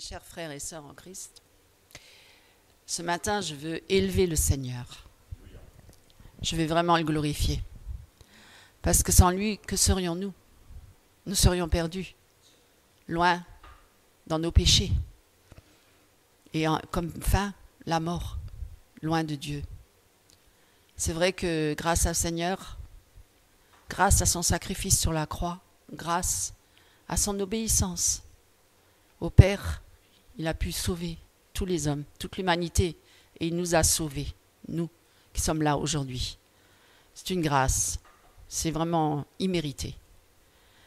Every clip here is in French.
Chers frères et sœurs en Christ, ce matin, je veux élever le Seigneur. Je vais vraiment le glorifier. Parce que sans lui, que serions-nous? Nous serions perdus, loin, dans nos péchés. Et comme fin, la mort, loin de Dieu. C'est vrai que grâce au Seigneur, grâce à son sacrifice sur la croix, grâce à son obéissance au Père, il a pu sauver tous les hommes, toute l'humanité, et il nous a sauvés, nous qui sommes là aujourd'hui. C'est une grâce, c'est vraiment immérité.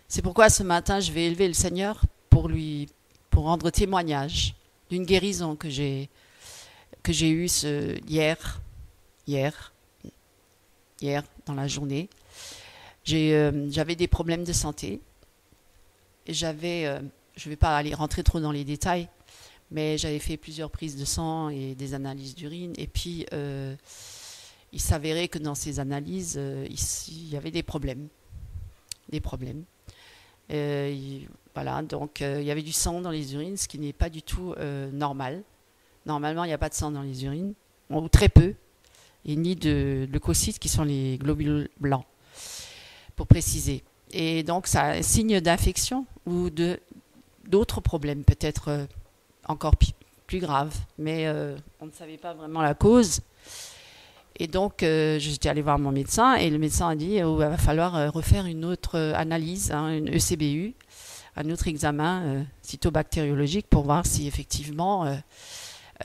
C'est pourquoi ce matin, je vais élever le Seigneur pour rendre témoignage d'une guérison que j'ai eue hier dans la journée. J'avais des problèmes de santé et je ne vais pas aller rentrer trop dans les détails, mais j'avais fait plusieurs prises de sang et des analyses d'urine. Et puis, il s'avérait que dans ces analyses, il y avait des problèmes. Voilà, donc il y avait du sang dans les urines, ce qui n'est pas du tout normal. Normalement, il n'y a pas de sang dans les urines, ou très peu, et ni de leucocytes qui sont les globules blancs, pour préciser. Et donc, ça a un signe d'infection ou d'autres problèmes, peut-être encore plus graves, mais on ne savait pas vraiment la cause. Et donc, j'étais allée voir mon médecin, et le médecin a dit il va falloir refaire une autre analyse, une ECBU, un autre examen cytobactériologique pour voir si effectivement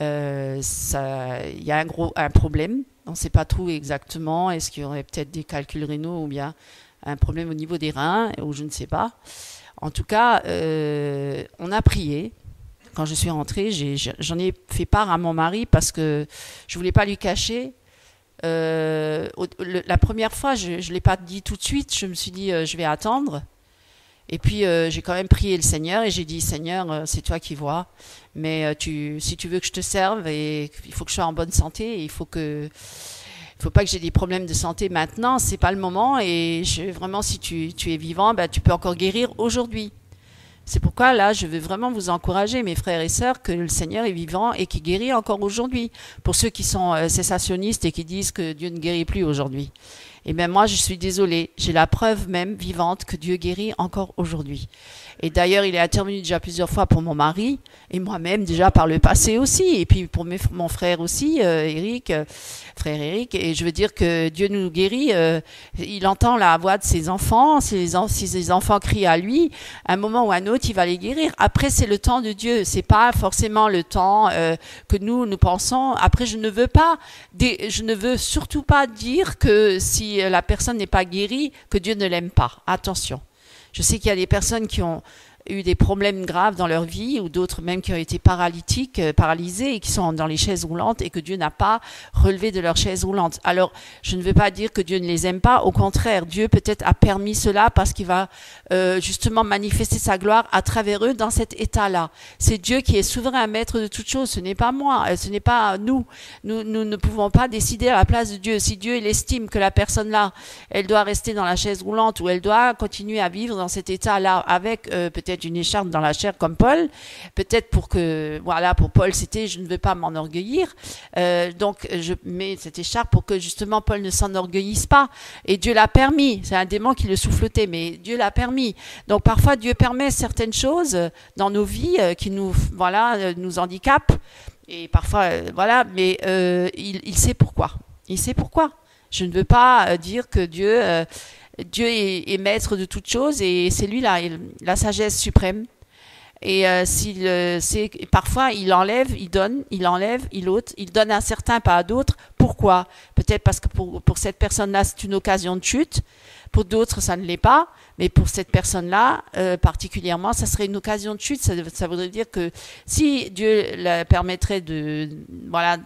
il y a un problème. On ne sait pas trop exactement, est-ce qu'il y aurait peut-être des calculs rénaux ou bien un problème au niveau des reins, ou je ne sais pas. En tout cas, on a prié. Quand je suis rentrée, j'en ai fait part à mon mari parce que je ne voulais pas lui cacher. La première fois, je ne l'ai pas dit tout de suite. Je me suis dit, je vais attendre. Et puis, j'ai quand même prié le Seigneur et j'ai dit, Seigneur, c'est toi qui vois. Mais si tu veux que je te serve, il faut que je sois en bonne santé. Il faut pas que j'ai des problèmes de santé maintenant. C'est pas le moment. Et vraiment, si tu es vivant, tu peux encore guérir aujourd'hui. C'est pourquoi là, je veux vraiment vous encourager, mes frères et sœurs, que le Seigneur est vivant et qui guérit encore aujourd'hui. Pour ceux qui sont cessationnistes et qui disent que Dieu ne guérit plus aujourd'hui. Et bien moi, je suis désolée. J'ai la preuve même vivante que Dieu guérit encore aujourd'hui. Et d'ailleurs, il est intervenu déjà plusieurs fois pour mon mari et moi-même déjà par le passé aussi. Et puis pour mon frère aussi, frère Eric. Et je veux dire que Dieu nous guérit. Il entend la voix de ses enfants. Si ses enfants crient à lui, à un moment ou à un autre, il va les guérir. Après, c'est le temps de Dieu. C'est pas forcément le temps que nous pensons. Après, je ne veux surtout pas dire que si la personne n'est pas guérie, que Dieu ne l'aime pas. Attention. Je sais qu'il y a des personnes qui ont eu des problèmes graves dans leur vie ou d'autres même qui ont été paralysés et qui sont dans les chaises roulantes et que Dieu n'a pas relevé de leur chaise roulante. Alors, je ne veux pas dire que Dieu ne les aime pas. Au contraire, Dieu peut-être a permis cela parce qu'il va justement manifester sa gloire à travers eux dans cet état-là. C'est Dieu qui est souverain maître de toutes choses. Ce n'est pas moi, ce n'est pas nous. Nous ne pouvons pas décider à la place de Dieu. Si Dieu il estime que la personne-là, elle doit rester dans la chaise roulante ou elle doit continuer à vivre dans cet état-là avec peut-être une écharpe dans la chair comme Paul, peut-être pour Paul c'était je ne veux pas m'enorgueillir, donc je mets cette écharpe pour que justement Paul ne s'enorgueillisse pas, et Dieu l'a permis, c'est un démon qui le souffletait, mais Dieu l'a permis. Donc parfois Dieu permet certaines choses dans nos vies qui nous handicapent, et parfois mais il sait pourquoi. Il sait pourquoi. Je ne veux pas dire que Dieu est maître de toutes choses et c'est lui la sagesse suprême. Et parfois il enlève, il donne, il enlève, il ôte, il donne à certains, pas à d'autres. Pourquoi? Peut-être parce que pour cette personne-là, c'est une occasion de chute. Pour d'autres, ça ne l'est pas. Mais pour cette personne-là, particulièrement, ça serait une occasion de chute. Ça voudrait dire que si Dieu la permettrait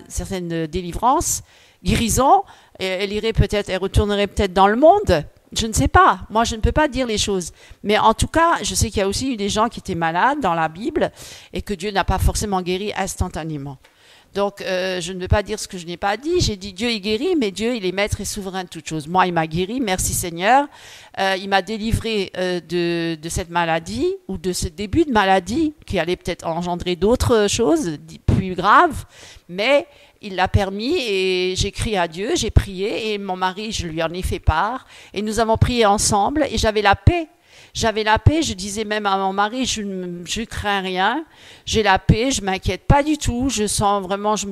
certaines délivrances, guérison, elle retournerait peut-être dans le monde. Je ne sais pas. Moi, je ne peux pas dire les choses. Mais en tout cas, je sais qu'il y a aussi eu des gens qui étaient malades dans la Bible et que Dieu n'a pas forcément guéri instantanément. Donc, je ne veux pas dire ce que je n'ai pas dit. J'ai dit Dieu, il guérit, mais Dieu, il est maître et souverain de toutes choses. Moi, il m'a guéri, merci Seigneur. Il m'a délivré de cette maladie ou de ce début de maladie qui allait peut-être engendrer d'autres choses plus graves, mais il l'a permis et j'ai crié à Dieu, j'ai prié et mon mari, je lui en ai fait part et nous avons prié ensemble et j'avais la paix. J'avais la paix, je disais même à mon mari, je crains rien, j'ai la paix, je m'inquiète pas du tout, je me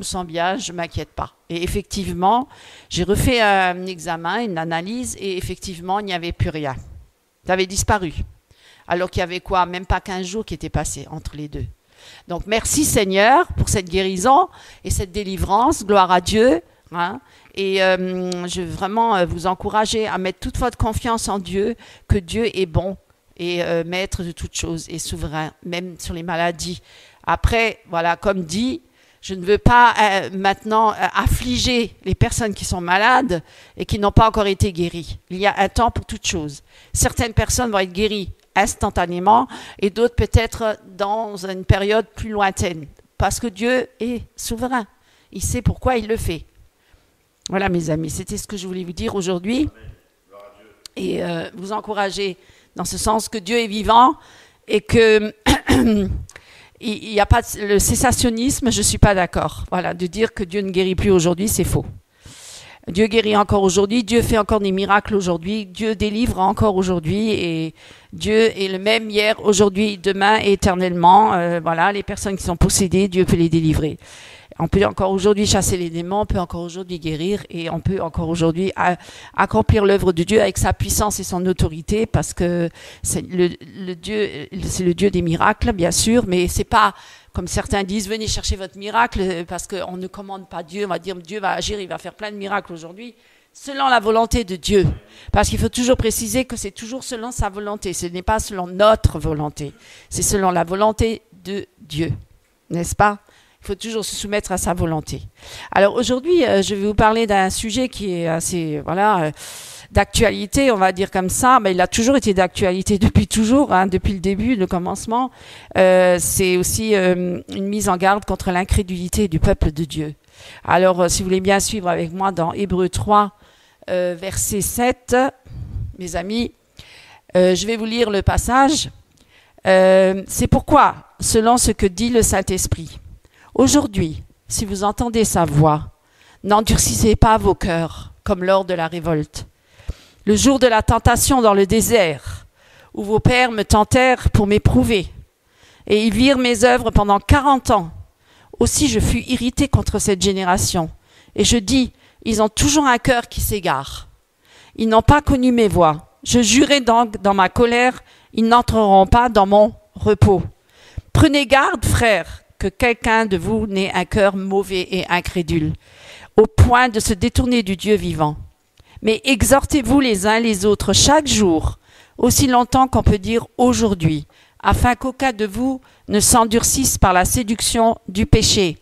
sens bien, je m'inquiète pas. Et effectivement, j'ai refait un examen, une analyse, et effectivement, il n'y avait plus rien. Ça avait disparu. Alors qu'il y avait quoi, même pas 15 jours qui étaient passés entre les deux. Donc merci Seigneur pour cette guérison et cette délivrance, gloire à Dieu. Hein. Et je veux vraiment vous encourager à mettre toute votre confiance en Dieu, que Dieu est bon et maître de toutes choses et souverain, même sur les maladies. Après, voilà, comme dit, je ne veux pas maintenant affliger les personnes qui sont malades et qui n'ont pas encore été guéries. Il y a un temps pour toutes choses. Certaines personnes vont être guéries instantanément et d'autres peut-être dans une période plus lointaine. Parce que Dieu est souverain. Il sait pourquoi il le fait. Voilà mes amis, c'était ce que je voulais vous dire aujourd'hui. Et vous encourager dans ce sens que Dieu est vivant et que il n'y a pas le cessationnisme, je ne suis pas d'accord. Voilà, de dire que Dieu ne guérit plus aujourd'hui, c'est faux. Dieu guérit encore aujourd'hui, Dieu fait encore des miracles aujourd'hui, Dieu délivre encore aujourd'hui et Dieu est le même hier, aujourd'hui, demain et éternellement. Voilà, les personnes qui sont possédées, Dieu peut les délivrer. On peut encore aujourd'hui chasser les démons, on peut encore aujourd'hui guérir et on peut encore aujourd'hui accomplir l'œuvre de Dieu avec sa puissance et son autorité parce que c'est le Dieu des miracles, bien sûr, mais c'est pas comme certains disent, venez chercher votre miracle parce qu'on ne commande pas Dieu, on va dire Dieu va agir, il va faire plein de miracles aujourd'hui, selon la volonté de Dieu. Parce qu'il faut toujours préciser que c'est toujours selon sa volonté, ce n'est pas selon notre volonté, c'est selon la volonté de Dieu, n'est-ce pas ? Il faut toujours se soumettre à sa volonté. Alors aujourd'hui, je vais vous parler d'un sujet qui est assez, d'actualité, on va dire comme ça. Mais il a toujours été d'actualité depuis toujours, hein, depuis le début, le commencement. C'est aussi une mise en garde contre l'incrédulité du peuple de Dieu. Alors, si vous voulez bien suivre avec moi dans Hébreux 3, verset 7, mes amis, je vais vous lire le passage. C'est pourquoi, selon ce que dit le Saint-Esprit, aujourd'hui, si vous entendez sa voix, n'endurcissez pas vos cœurs comme lors de la révolte. Le jour de la tentation dans le désert, où vos pères me tentèrent pour m'éprouver, et ils virent mes œuvres pendant 40 ans. Aussi je fus irrité contre cette génération, et je dis, ils ont toujours un cœur qui s'égare. Ils n'ont pas connu mes voies. Je jurai donc dans ma colère, ils n'entreront pas dans mon repos. Prenez garde, frères, que quelqu'un de vous n'ait un cœur mauvais et incrédule, au point de se détourner du Dieu vivant. Mais exhortez-vous les uns les autres chaque jour, aussi longtemps qu'on peut dire aujourd'hui, afin qu'aucun de vous ne s'endurcisse par la séduction du péché.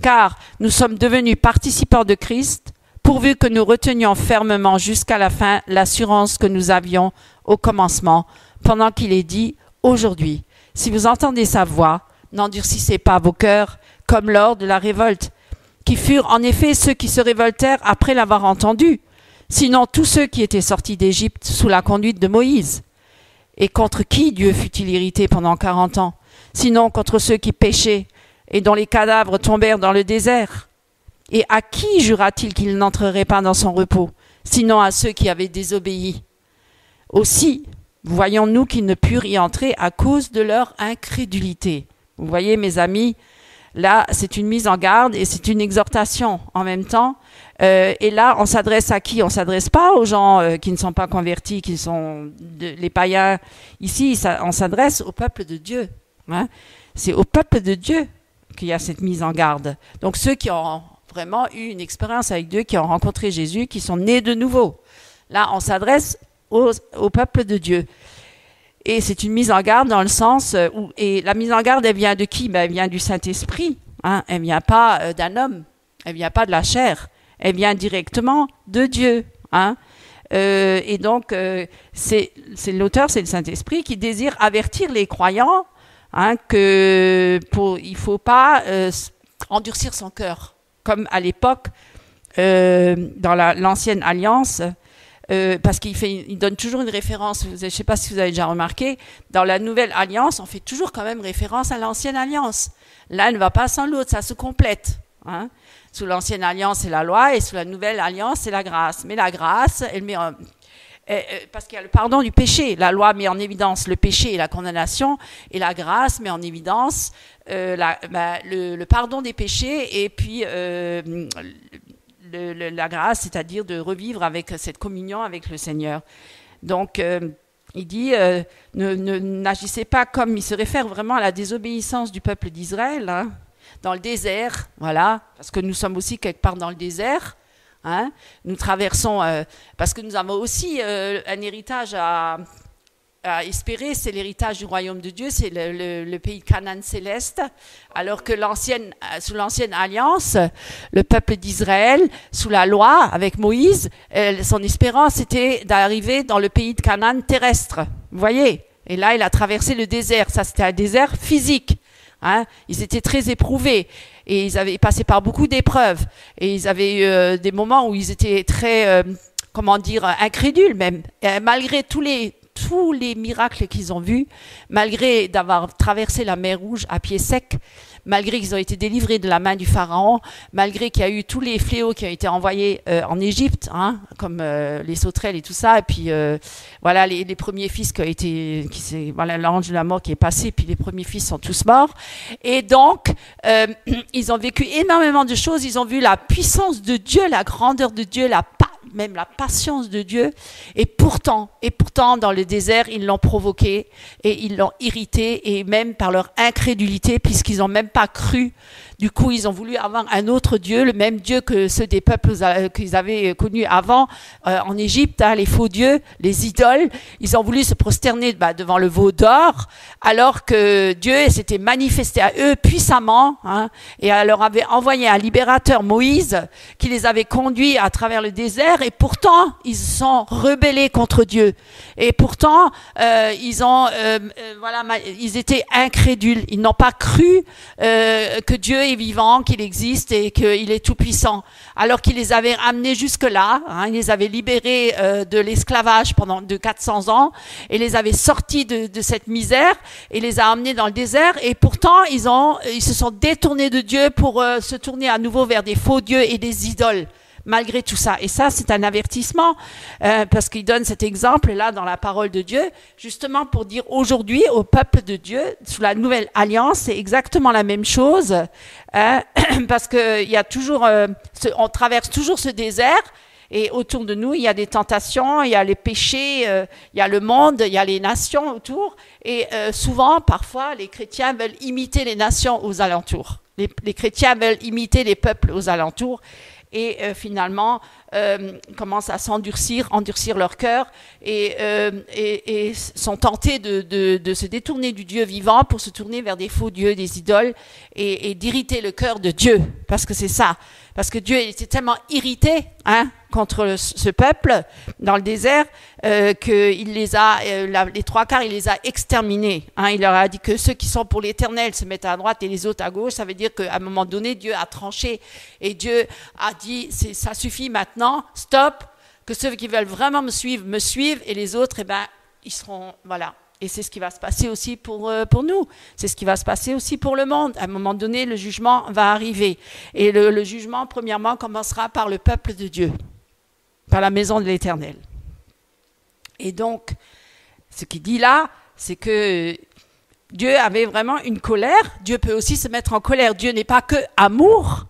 Car nous sommes devenus participants de Christ, pourvu que nous retenions fermement jusqu'à la fin l'assurance que nous avions au commencement, pendant qu'il est dit aujourd'hui, si vous entendez sa voix, n'endurcissez pas vos cœurs, comme lors de la révolte, qui furent en effet ceux qui se révoltèrent après l'avoir entendu, sinon tous ceux qui étaient sortis d'Égypte sous la conduite de Moïse. Et contre qui Dieu fut-il irrité pendant 40 ans, sinon contre ceux qui péchaient et dont les cadavres tombèrent dans le désert? Et à qui jura-t-il qu'il n'entrerait pas dans son repos, sinon à ceux qui avaient désobéi? Aussi, voyons-nous qu'ils ne purent y entrer à cause de leur incrédulité. Vous voyez, mes amis, là, c'est une mise en garde et c'est une exhortation en même temps. Et là, on s'adresse à qui? On ne s'adresse pas aux gens qui ne sont pas convertis, qui sont les païens. Ici, on s'adresse au peuple de Dieu. Hein. C'est au peuple de Dieu qu'il y a cette mise en garde. Donc, ceux qui ont vraiment eu une expérience avec Dieu, qui ont rencontré Jésus, qui sont nés de nouveau. Là, on s'adresse au peuple de Dieu. Et c'est une mise en garde dans le sens où... Et la mise en garde, elle vient de qui? Ben, elle vient du Saint-Esprit. Hein. Elle ne vient pas d'un homme. Elle ne vient pas de la chair. Elle vient directement de Dieu. Hein. Et donc, c'est l'auteur, c'est le Saint-Esprit qui désire avertir les croyants hein, il ne faut pas endurcir son cœur, comme à l'époque, dans l'ancienne alliance, parce qu'il donne toujours une référence, je ne sais pas si vous avez déjà remarqué, dans la nouvelle alliance, on fait toujours quand même référence à l'ancienne alliance. L'un ne va pas sans l'autre, ça se complète. Hein. Sous l'ancienne alliance, c'est la loi, et sous la nouvelle alliance, c'est la grâce. Mais la grâce, elle met parce qu'il y a le pardon du péché. La loi met en évidence le péché et la condamnation, et la grâce met en évidence le pardon des péchés, et puis la grâce, c'est-à-dire de revivre avec cette communion avec le Seigneur. Donc, il dit, n'agissez pas comme, il se réfère vraiment à la désobéissance du peuple d'Israël, hein, dans le désert, voilà, parce que nous sommes aussi quelque part dans le désert. Hein, nous traversons, parce que nous avons aussi un héritage à espérer, c'est l'héritage du royaume de Dieu, c'est le pays de Canaan céleste, alors que sous l'ancienne alliance, le peuple d'Israël, sous la loi, avec Moïse, son espérance était d'arriver dans le pays de Canaan terrestre, vous voyez, et là il a traversé le désert, ça c'était un désert physique. Hein, ils étaient très éprouvés et ils avaient passé par beaucoup d'épreuves et ils avaient eu des moments où ils étaient très, incrédules même. Et malgré tous les miracles qu'ils ont vus, malgré d'avoir traversé la mer Rouge à pied sec, malgré qu'ils ont été délivrés de la main du Pharaon, malgré qu'il y a eu tous les fléaux qui ont été envoyés en Égypte, hein, comme les sauterelles et tout ça, et puis voilà les premiers fils voilà l'ange de la mort qui est passé, puis les premiers fils sont tous morts, et donc ils ont vécu énormément de choses, ils ont vu la puissance de Dieu, la grandeur de Dieu, même la patience de Dieu, et pourtant, dans le désert, ils l'ont provoqué, et ils l'ont irrité, et même par leur incrédulité, puisqu'ils n'ont même pas cru. Du coup, ils ont voulu avoir un autre Dieu, le même Dieu que ceux des peuples qu'ils avaient connus avant, en Égypte, hein, les faux dieux, les idoles. Ils ont voulu se prosterner devant le veau d'or, alors que Dieu s'était manifesté à eux puissamment, hein, et leur avait envoyé un libérateur, Moïse, qui les avait conduits à travers le désert, et pourtant, ils se sont rebellés contre Dieu. Et pourtant, ils étaient incrédules. Ils n'ont pas cru que Dieu est vivant, qu'il existe et qu'il est tout-puissant. Alors qu'il les avait amenés jusque-là, hein, il les avait libérés de l'esclavage pendant 400 ans et les avait sortis de cette misère et les a amenés dans le désert. Et pourtant, ils se sont détournés de Dieu pour se tourner à nouveau vers des faux dieux et des idoles. Malgré tout ça. Et ça, c'est un avertissement, parce qu'il donne cet exemple-là dans la parole de Dieu, justement pour dire aujourd'hui au peuple de Dieu, sous la nouvelle alliance, c'est exactement la même chose, parce qu'il y a toujours, on traverse toujours ce désert, et autour de nous, il y a des tentations, il y a les péchés, il y a le monde, il y a les nations autour, et souvent, parfois, les chrétiens veulent imiter les nations aux alentours. Les chrétiens veulent imiter les peuples aux alentours, et finalement commencent à endurcir leur cœur et sont tentés de se détourner du Dieu vivant pour se tourner vers des faux dieux, des idoles, et d'irriter le cœur de Dieu, parce que c'est ça. Parce que Dieu était tellement irrité, hein, contre ce peuple dans le désert qu'il les a, les trois quarts, il les a exterminés. Hein. Il leur a dit que ceux qui sont pour l'Éternel se mettent à droite et les autres à gauche. Ça veut dire qu'à un moment donné, Dieu a tranché et Dieu a dit ça suffit maintenant, stop, que ceux qui veulent vraiment me suivent et les autres, ils seront, voilà. Et c'est ce qui va se passer aussi pour nous. C'est ce qui va se passer aussi pour le monde. À un moment donné, le jugement va arriver. Et le jugement, premièrement, commencera par le peuple de Dieu, par la maison de l'Éternel. Et donc, ce qu'il dit là, c'est que Dieu avait vraiment une colère. Dieu peut aussi se mettre en colère. Dieu n'est pas que amour,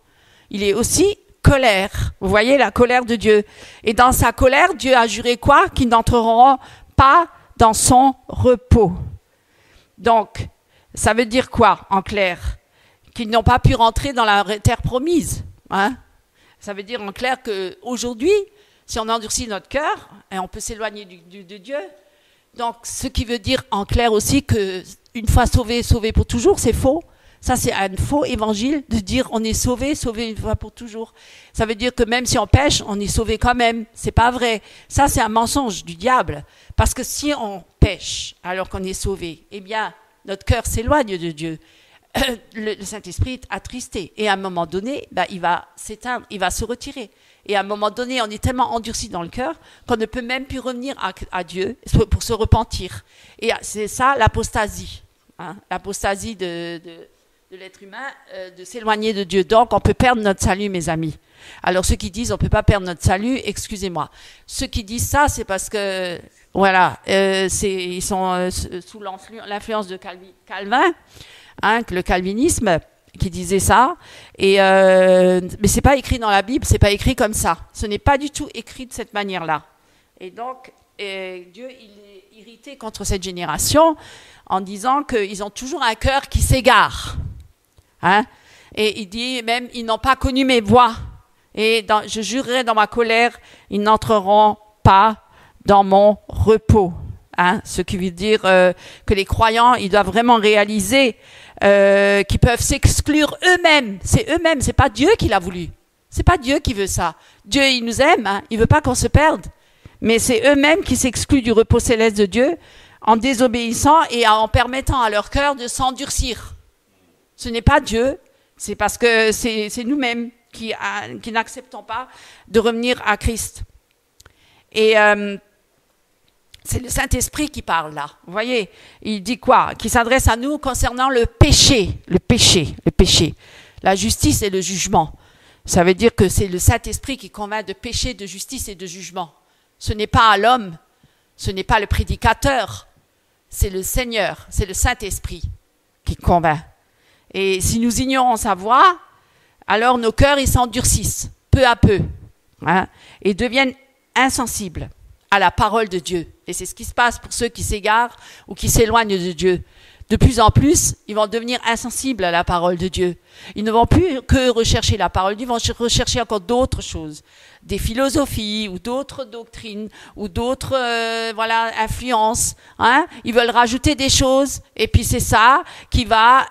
il est aussi colère. Vous voyez la colère de Dieu. Et dans sa colère, Dieu a juré quoi? Qu'ils n'entreront pas dans son repos. Donc, ça veut dire quoi, en clair? Qu'ils n'ont pas pu rentrer dans la terre promise. Hein? Ça veut dire en clair qu'aujourd'hui, si on endurcit notre cœur, et on peut s'éloigner de Dieu. Donc, ce qui veut dire en clair aussi qu'une fois sauvé pour toujours, c'est faux. Ça, c'est un faux évangile de dire on est sauvé une fois pour toujours. Ça veut dire que même si on pêche, on est sauvé quand même. C'est pas vrai. Ça, c'est un mensonge du diable. Parce que si on pêche alors qu'on est sauvé, eh bien, notre cœur s'éloigne de Dieu. le Saint-Esprit est attristé. Et à un moment donné, ben, il va s'éteindre, il va se retirer. Et à un moment donné, on est tellement endurci dans le cœur qu'on ne peut même plus revenir à Dieu pour se repentir. Et c'est ça l'apostasie. Hein, l'apostasie de l'être humain, de s'éloigner de Dieu. Donc, on peut perdre notre salut, mes amis. Alors, ceux qui disent on ne peut pas perdre notre salut, excusez-moi. Ceux qui disent ça, c'est parce que, voilà, ils sont sous l'influence de Calvin, hein, le calvinisme, qui disait ça. Mais ce n'est pas écrit dans la Bible, ce n'est pas écrit comme ça. Ce n'est pas du tout écrit de cette manière-là. Et donc, Dieu, il est irrité contre cette génération en disant qu'ils ont toujours un cœur qui s'égare. Hein? Et il dit même, ils n'ont pas connu mes voies. Et je jurerai dans ma colère, ils n'entreront pas dans mon repos. Hein? Ce qui veut dire que les croyants, ils doivent vraiment réaliser qu'ils peuvent s'exclure eux-mêmes. C'est eux-mêmes, c'est pas Dieu qui l'a voulu. C'est pas Dieu qui veut ça. Dieu, il nous aime, hein? Il veut pas qu'on se perde. Mais c'est eux-mêmes qui s'excluent du repos céleste de Dieu en désobéissant et en permettant à leur cœur de s'endurcir. Ce n'est pas Dieu, c'est parce que c'est nous-mêmes qui n'acceptons pas de revenir à Christ. Et c'est le Saint-Esprit qui parle là. Vous voyez, il dit quoi? Qui s'adresse à nous concernant le péché. La justice et le jugement. Ça veut dire que c'est le Saint-Esprit qui convainc de péché, de justice et de jugement. Ce n'est pas à l'homme, ce n'est pas le prédicateur, c'est le Seigneur, c'est le Saint-Esprit qui convainc. Et si nous ignorons sa voix, alors nos cœurs ils s'endurcissent peu à peu, hein, et deviennent insensibles à la parole de Dieu. Et c'est ce qui se passe pour ceux qui s'égarent ou qui s'éloignent de Dieu. De plus en plus, ils vont devenir insensibles à la parole de Dieu. Ils ne vont plus que rechercher la parole, ils vont rechercher encore d'autres choses, des philosophies ou d'autres doctrines ou d'autres influences. Hein? Ils veulent rajouter des choses et puis c'est ça qui va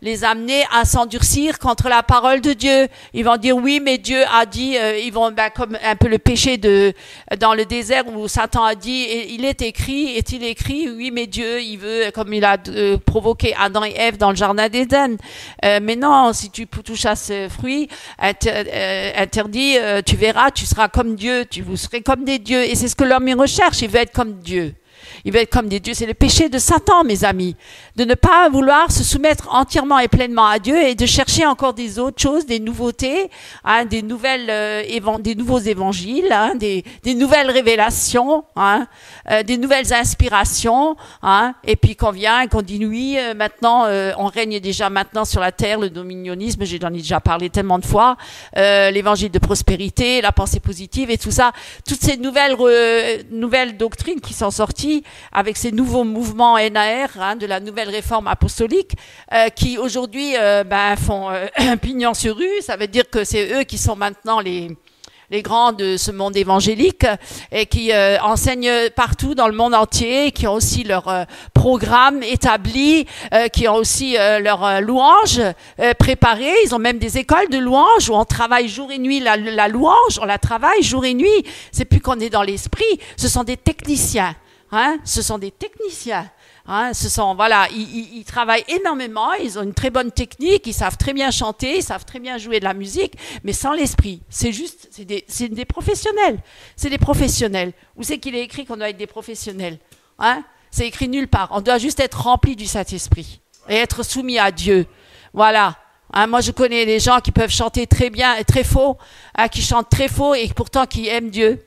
les amener à s'endurcir contre la parole de Dieu. Ils vont dire oui, mais Dieu a dit, ils vont comme un peu le péché dans le désert où Satan a dit, il est écrit, est-il écrit? Oui, mais Dieu, il veut, comme il a provoqué Adam et Ève dans le jardin d'Éden. Mais non, si tu touches à ce fruit interdit, tu verras, tu seras comme Dieu, vous serez comme des dieux. Et c'est ce que l'homme y recherche, il veut être comme Dieu. Il veut être comme des dieux. C'est le péché de Satan, mes amis, de ne pas vouloir se soumettre entièrement et pleinement à Dieu et de chercher encore des autres choses, des nouveautés, hein, des nouveaux évangiles, hein, des nouvelles révélations, hein, des nouvelles inspirations, hein, et puis qu'on vient et qu'on dit oui, maintenant on règne déjà maintenant sur la terre, le dominionnisme, j'en ai déjà parlé tellement de fois, l'évangile de prospérité, la pensée positive et tout ça, toutes ces nouvelles doctrines qui sont sorties avec ces nouveaux mouvements NAR, hein, de la nouvelle réforme apostolique, qui aujourd'hui font pignon sur rue. Ça veut dire que c'est eux qui sont maintenant les grands de ce monde évangélique et qui enseignent partout dans le monde entier, qui ont aussi leur programme établi, qui ont aussi leurs louanges préparées. Ils ont même des écoles de louanges où on travaille jour et nuit la louange, on la travaille jour et nuit. C'est plus qu'on est dans l'esprit, ce sont des techniciens. Hein, ce sont des techniciens. Hein, ils travaillent énormément, ils ont une très bonne technique, ils savent très bien chanter, ils savent très bien jouer de la musique, mais sans l'esprit. C'est des professionnels. C'est des professionnels. Où c'est qu'il est écrit qu'on doit être des professionnels? Hein? C'est écrit nulle part. On doit juste être rempli du Saint-Esprit et être soumis à Dieu. Voilà. Hein, moi, je connais des gens qui peuvent chanter très bien et très faux, hein, qui chantent très faux et pourtant qui aiment Dieu.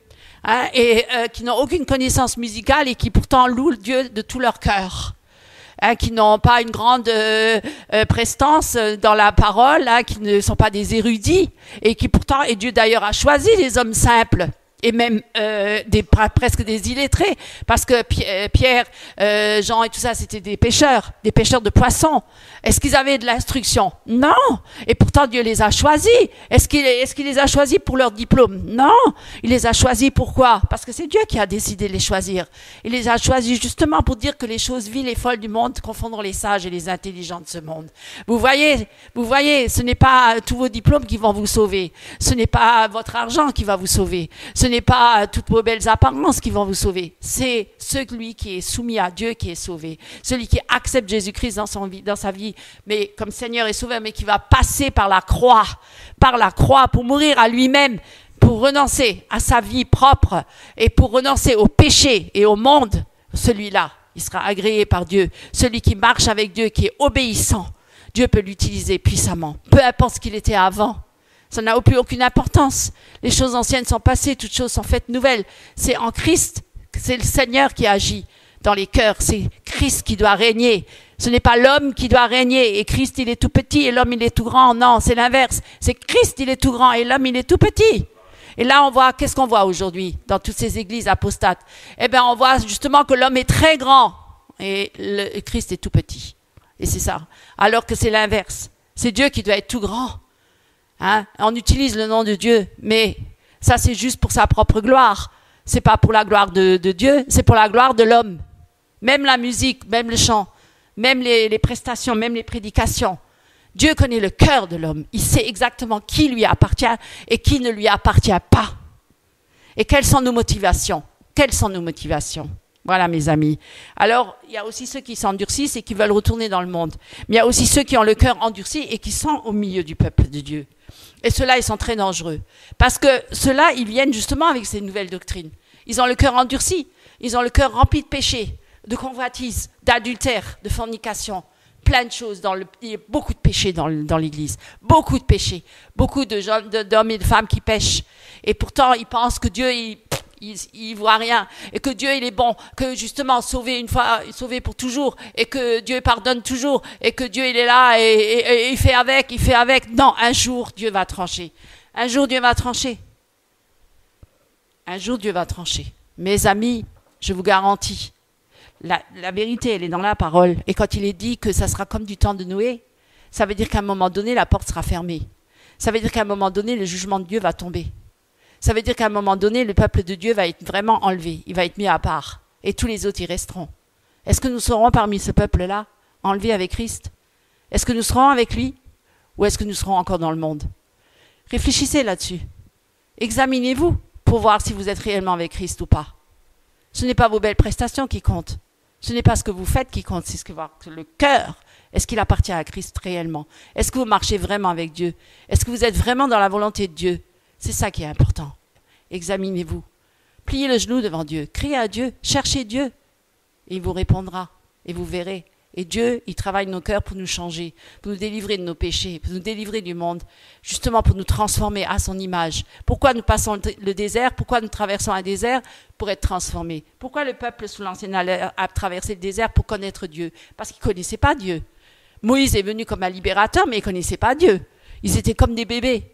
Hein, et qui n'ont aucune connaissance musicale et qui pourtant louent Dieu de tout leur cœur, hein, qui n'ont pas une grande prestance dans la parole, hein, qui ne sont pas des érudits et qui pourtant, et Dieu d'ailleurs a choisi les hommes simples et même presque des illettrés, parce que Pierre, Jean et tout ça, c'était des pêcheurs de poissons. Est-ce qu'ils avaient de l'instruction? Non. Et pourtant, Dieu les a choisis. Est-ce qu'il les a choisis pour leur diplôme? Non. Il les a choisis pourquoi? Parce que c'est Dieu qui a décidé de les choisir. Il les a choisis justement pour dire que les choses viles et folles du monde confondront les sages et les intelligents de ce monde. Vous voyez, ce n'est pas tous vos diplômes qui vont vous sauver. Ce n'est pas votre argent qui va vous sauver. Ce n'est n'est pas toutes vos belles apparences qui vont vous sauver. C'est celui qui est soumis à Dieu qui est sauvé. Celui qui accepte Jésus-Christ dans sa vie, mais comme Seigneur et Sauveur, mais qui va passer par la croix pour mourir à lui-même, pour renoncer à sa vie propre et pour renoncer au péché et au monde. Celui-là, il sera agréé par Dieu. Celui qui marche avec Dieu, qui est obéissant, Dieu peut l'utiliser puissamment. Peu importe ce qu'il était avant. Ça n'a plus aucune importance. Les choses anciennes sont passées, toutes choses sont faites nouvelles. C'est en Christ, c'est le Seigneur qui agit dans les cœurs. C'est Christ qui doit régner. Ce n'est pas l'homme qui doit régner et Christ il est tout petit et l'homme il est tout grand. Non, c'est l'inverse. C'est Christ il est tout grand et l'homme il est tout petit. Et là on voit, qu'est-ce qu'on voit aujourd'hui dans toutes ces églises apostates? Eh bien on voit justement que l'homme est très grand et le Christ est tout petit. Et c'est ça. Alors que c'est l'inverse. C'est Dieu qui doit être tout grand. Hein? On utilise le nom de Dieu, mais ça c'est juste pour sa propre gloire. C'est pas pour la gloire de Dieu, c'est pour la gloire de l'homme. Même la musique, même le chant, même les prestations, même les prédications. Dieu connaît le cœur de l'homme. Il sait exactement qui lui appartient et qui ne lui appartient pas. Et quelles sont nos motivations? Quelles sont nos motivations? Voilà mes amis. Alors, il y a aussi ceux qui s'endurcissent et qui veulent retourner dans le monde. Mais il y a aussi ceux qui ont le cœur endurci et qui sont au milieu du peuple de Dieu. Et ceux-là, ils sont très dangereux. Parce que ceux-là, ils viennent justement avec ces nouvelles doctrines. Ils ont le cœur endurci. Ils ont le cœur rempli de péché, de convoitise, d'adultère, de fornication. Plein de choses. Il y a beaucoup de péchés dans l'Église. Beaucoup de péchés. Beaucoup d'hommes et de femmes qui pêchent. Et pourtant, ils pensent que Dieu, il voit rien. Et que Dieu, il est bon. Que justement, sauvé une fois, sauvé pour toujours. Et que Dieu pardonne toujours. Et que Dieu, il est là et il fait avec. Non, un jour, Dieu va trancher. Un jour, Dieu va trancher. Un jour, Dieu va trancher. Mes amis, je vous garantis, la vérité, elle est dans la parole. Et quand il est dit que ça sera comme du temps de Noé, ça veut dire qu'à un moment donné, la porte sera fermée. Ça veut dire qu'à un moment donné, le jugement de Dieu va tomber. Ça veut dire qu'à un moment donné, le peuple de Dieu va être vraiment enlevé. Il va être mis à part. Et tous les autres y resteront. Est-ce que nous serons parmi ce peuple-là, enlevés avec Christ? Est-ce que nous serons avec lui? Ou est-ce que nous serons encore dans le monde? Réfléchissez là-dessus. Examinez-vous pour voir si vous êtes réellement avec Christ ou pas. Ce n'est pas vos belles prestations qui comptent. Ce n'est pas ce que vous faites qui compte, c'est ce que le cœur. Est-ce qu'il appartient à Christ réellement? Est-ce que vous marchez vraiment avec Dieu? Est-ce que vous êtes vraiment dans la volonté de Dieu? C'est ça qui est important. Examinez-vous. Pliez le genou devant Dieu. Criez à Dieu. Cherchez Dieu. Et il vous répondra. Et vous verrez. Et Dieu, il travaille nos cœurs pour nous changer, pour nous délivrer de nos péchés, pour nous délivrer du monde, justement pour nous transformer à son image. Pourquoi nous passons le désert? Pourquoi nous traversons un désert? Pour être transformés. Pourquoi le peuple sous l'ancienne alliance a traversé le désert? Pour connaître Dieu. Parce qu'ils ne connaissaient pas Dieu. Moïse est venu comme un libérateur, mais ils ne connaissaient pas Dieu. Ils étaient comme des bébés,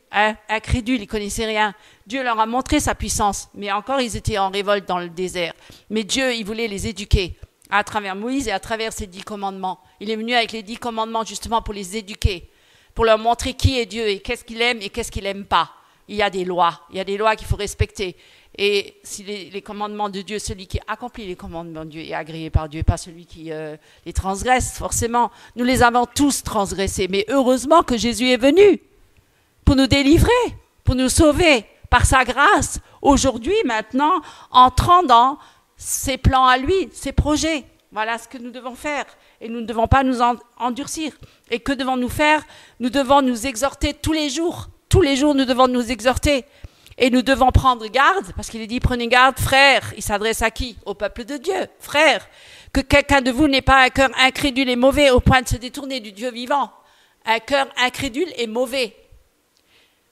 incrédules, ils ne connaissaient rien. Dieu leur a montré sa puissance, mais encore ils étaient en révolte dans le désert. Mais Dieu, il voulait les éduquer à travers Moïse et à travers ses 10 commandements. Il est venu avec les 10 commandements justement pour les éduquer, pour leur montrer qui est Dieu et qu'est-ce qu'il aime et qu'est-ce qu'il n'aime pas. Il y a des lois qu'il faut respecter. Et si les commandements de Dieu, celui qui accomplit les commandements de Dieu est agréé par Dieu, pas celui qui les transgresse, forcément. Nous les avons tous transgressés, mais heureusement que Jésus est venu pour nous délivrer, pour nous sauver par sa grâce. Aujourd'hui, maintenant, entrant dans ses plans à lui, ses projets. Voilà ce que nous devons faire. Et nous ne devons pas nous endurcir. Et que devons-nous faire? Nous devons nous exhorter tous les jours. Tous les jours, nous devons nous exhorter. Et nous devons prendre garde, parce qu'il est dit, prenez garde, frères. Il s'adresse à qui? Au peuple de Dieu. Frères, que quelqu'un de vous n'ait pas un cœur incrédule et mauvais au point de se détourner du Dieu vivant. Un cœur incrédule et mauvais.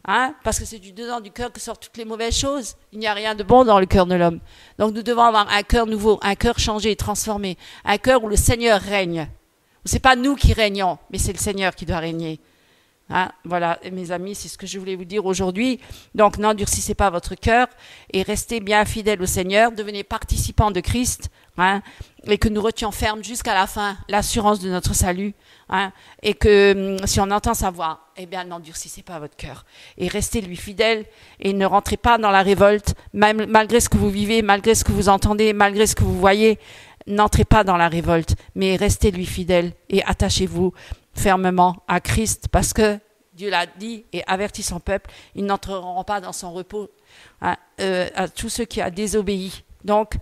Hein? Parce que c'est du dedans du cœur que sortent toutes les mauvaises choses. Il n'y a rien de bon dans le cœur de l'homme. Donc nous devons avoir un cœur nouveau, un cœur changé, transformé. Un cœur où le Seigneur règne. Ce n'est pas nous qui régnons, mais c'est le Seigneur qui doit régner. Hein, voilà, et mes amis, c'est ce que je voulais vous dire aujourd'hui. Donc, n'endurcissez pas votre cœur et restez bien fidèles au Seigneur. Devenez participants de Christ, hein, et que nous retenions ferme jusqu'à la fin l'assurance de notre salut. Hein, et que si on entend sa voix, eh bien, n'endurcissez pas votre cœur. Et restez lui fidèle et ne rentrez pas dans la révolte, malgré ce que vous vivez, malgré ce que vous entendez, malgré ce que vous voyez. N'entrez pas dans la révolte, mais restez lui fidèle et attachez-vous fermement à Christ, parce que Dieu l'a dit et avertit son peuple, ils n'entreront pas dans son repos, hein, à tous ceux qui ont désobéi. Donc,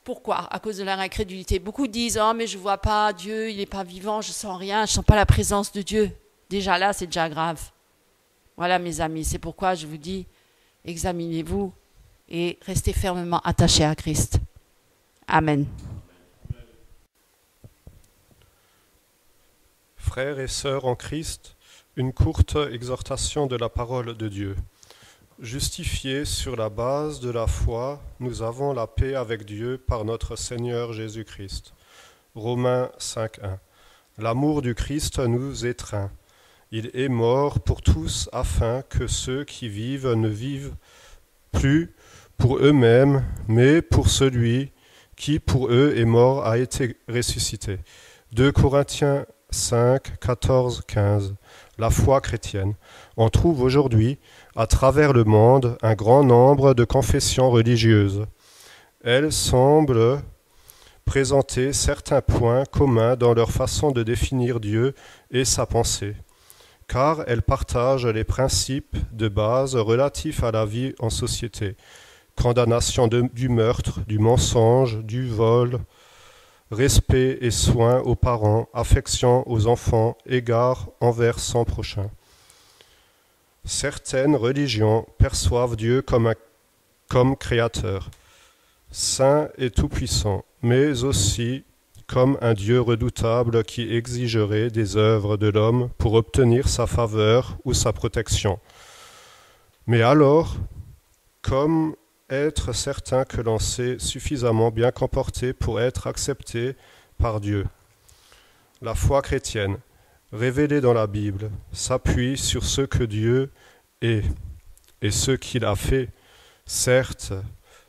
pourquoi? À cause de leur incrédulité. Beaucoup disent, oh mais je ne vois pas Dieu, il n'est pas vivant, je ne sens rien, je ne sens pas la présence de Dieu. Déjà là, c'est déjà grave. Voilà mes amis, c'est pourquoi je vous dis, examinez-vous et restez fermement attachés à Christ. Amen. Frères et sœurs en Christ, une courte exhortation de la parole de Dieu. Justifiés sur la base de la foi, nous avons la paix avec Dieu par notre Seigneur Jésus-Christ. Romains 5.1. L'amour du Christ nous étreint. Il est mort pour tous afin que ceux qui vivent ne vivent plus pour eux-mêmes, mais pour celui qui pour eux est mort a été ressuscité. 2 Corinthiens 5, 14, 15. La foi chrétienne. On trouve aujourd'hui, à travers le monde, un grand nombre de confessions religieuses. Elles semblent présenter certains points communs dans leur façon de définir Dieu et sa pensée, car elles partagent les principes de base relatifs à la vie en société. Condamnation du meurtre, du mensonge, du vol, respect et soin aux parents, affection aux enfants, égard envers son prochain. Certaines religions perçoivent Dieu comme créateur, saint et tout-puissant, mais aussi comme un Dieu redoutable qui exigerait des œuvres de l'homme pour obtenir sa faveur ou sa protection. Mais alors, comme être certain que l'on s'est suffisamment bien comporté pour être accepté par Dieu. La foi chrétienne, révélée dans la Bible, s'appuie sur ce que Dieu est et ce qu'il a fait. Certes,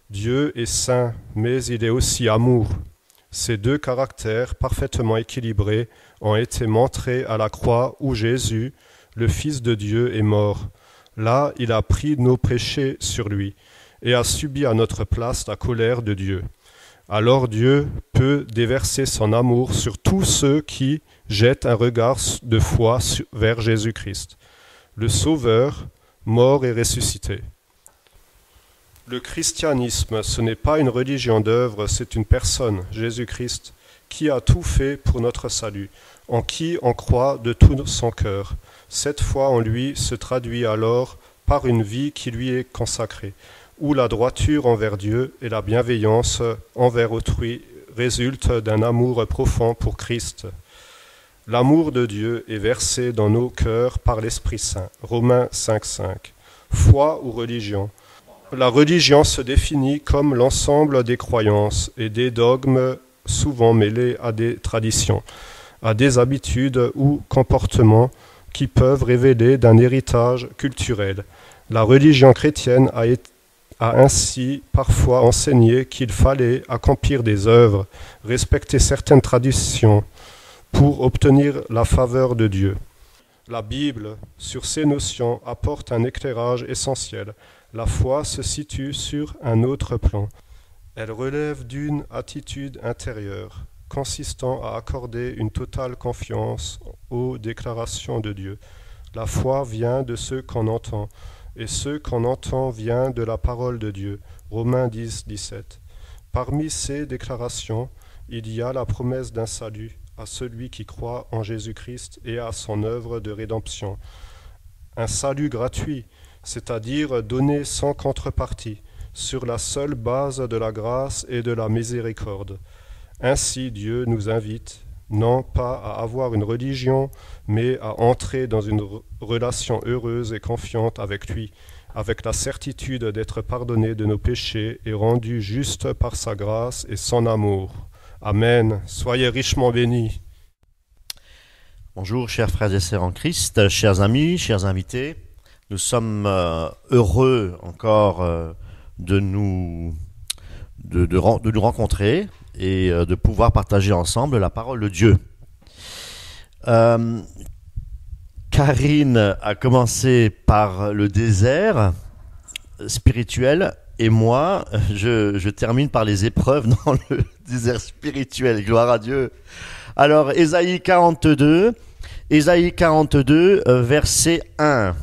Dieu est saint, mais il est aussi amour. Ces deux caractères parfaitement équilibrés ont été montrés à la croix où Jésus, le Fils de Dieu, est mort. Là, il a pris nos péchés sur lui et a subi à notre place la colère de Dieu. Alors Dieu peut déverser son amour sur tous ceux qui jettent un regard de foi vers Jésus-Christ, le Sauveur, mort et ressuscité. Le christianisme, ce n'est pas une religion d'œuvre, c'est une personne, Jésus-Christ, qui a tout fait pour notre salut, en qui on croit de tout son cœur. Cette foi en lui se traduit alors par une vie qui lui est consacrée, où la droiture envers Dieu et la bienveillance envers autrui résultent d'un amour profond pour Christ. L'amour de Dieu est versé dans nos cœurs par l'Esprit Saint. Romains 5.5. Foi ou religion. La religion se définit comme l'ensemble des croyances et des dogmes souvent mêlés à des traditions, à des habitudes ou comportements qui peuvent révéler d'un héritage culturel. La religion chrétienne a ainsi parfois enseigné qu'il fallait accomplir des œuvres, respecter certaines traditions pour obtenir la faveur de Dieu. La Bible, sur ces notions, apporte un éclairage essentiel. La foi se situe sur un autre plan. Elle relève d'une attitude intérieure, consistant à accorder une totale confiance aux déclarations de Dieu. La foi vient de ce qu'on entend, et ce qu'on entend vient de la parole de Dieu. Romains 10, 17. Parmi ces déclarations, il y a la promesse d'un salut à celui qui croit en Jésus-Christ et à son œuvre de rédemption. Un salut gratuit, c'est-à-dire donné sans contrepartie, sur la seule base de la grâce et de la miséricorde. Ainsi Dieu nous invite, non pas à avoir une religion, mais à entrer dans une relation heureuse et confiante avec lui, avec la certitude d'être pardonné de nos péchés et rendu juste par sa grâce et son amour. Amen. Soyez richement bénis. Bonjour, chers frères et sœurs en Christ, chers amis, chers invités. Nous sommes heureux encore de nous rencontrer et de pouvoir partager ensemble la parole de Dieu. Karine a commencé par le désert spirituel et moi, je termine par les épreuves dans le désert spirituel. Gloire à Dieu. Alors, Ésaïe 42, Ésaïe 42, verset 1.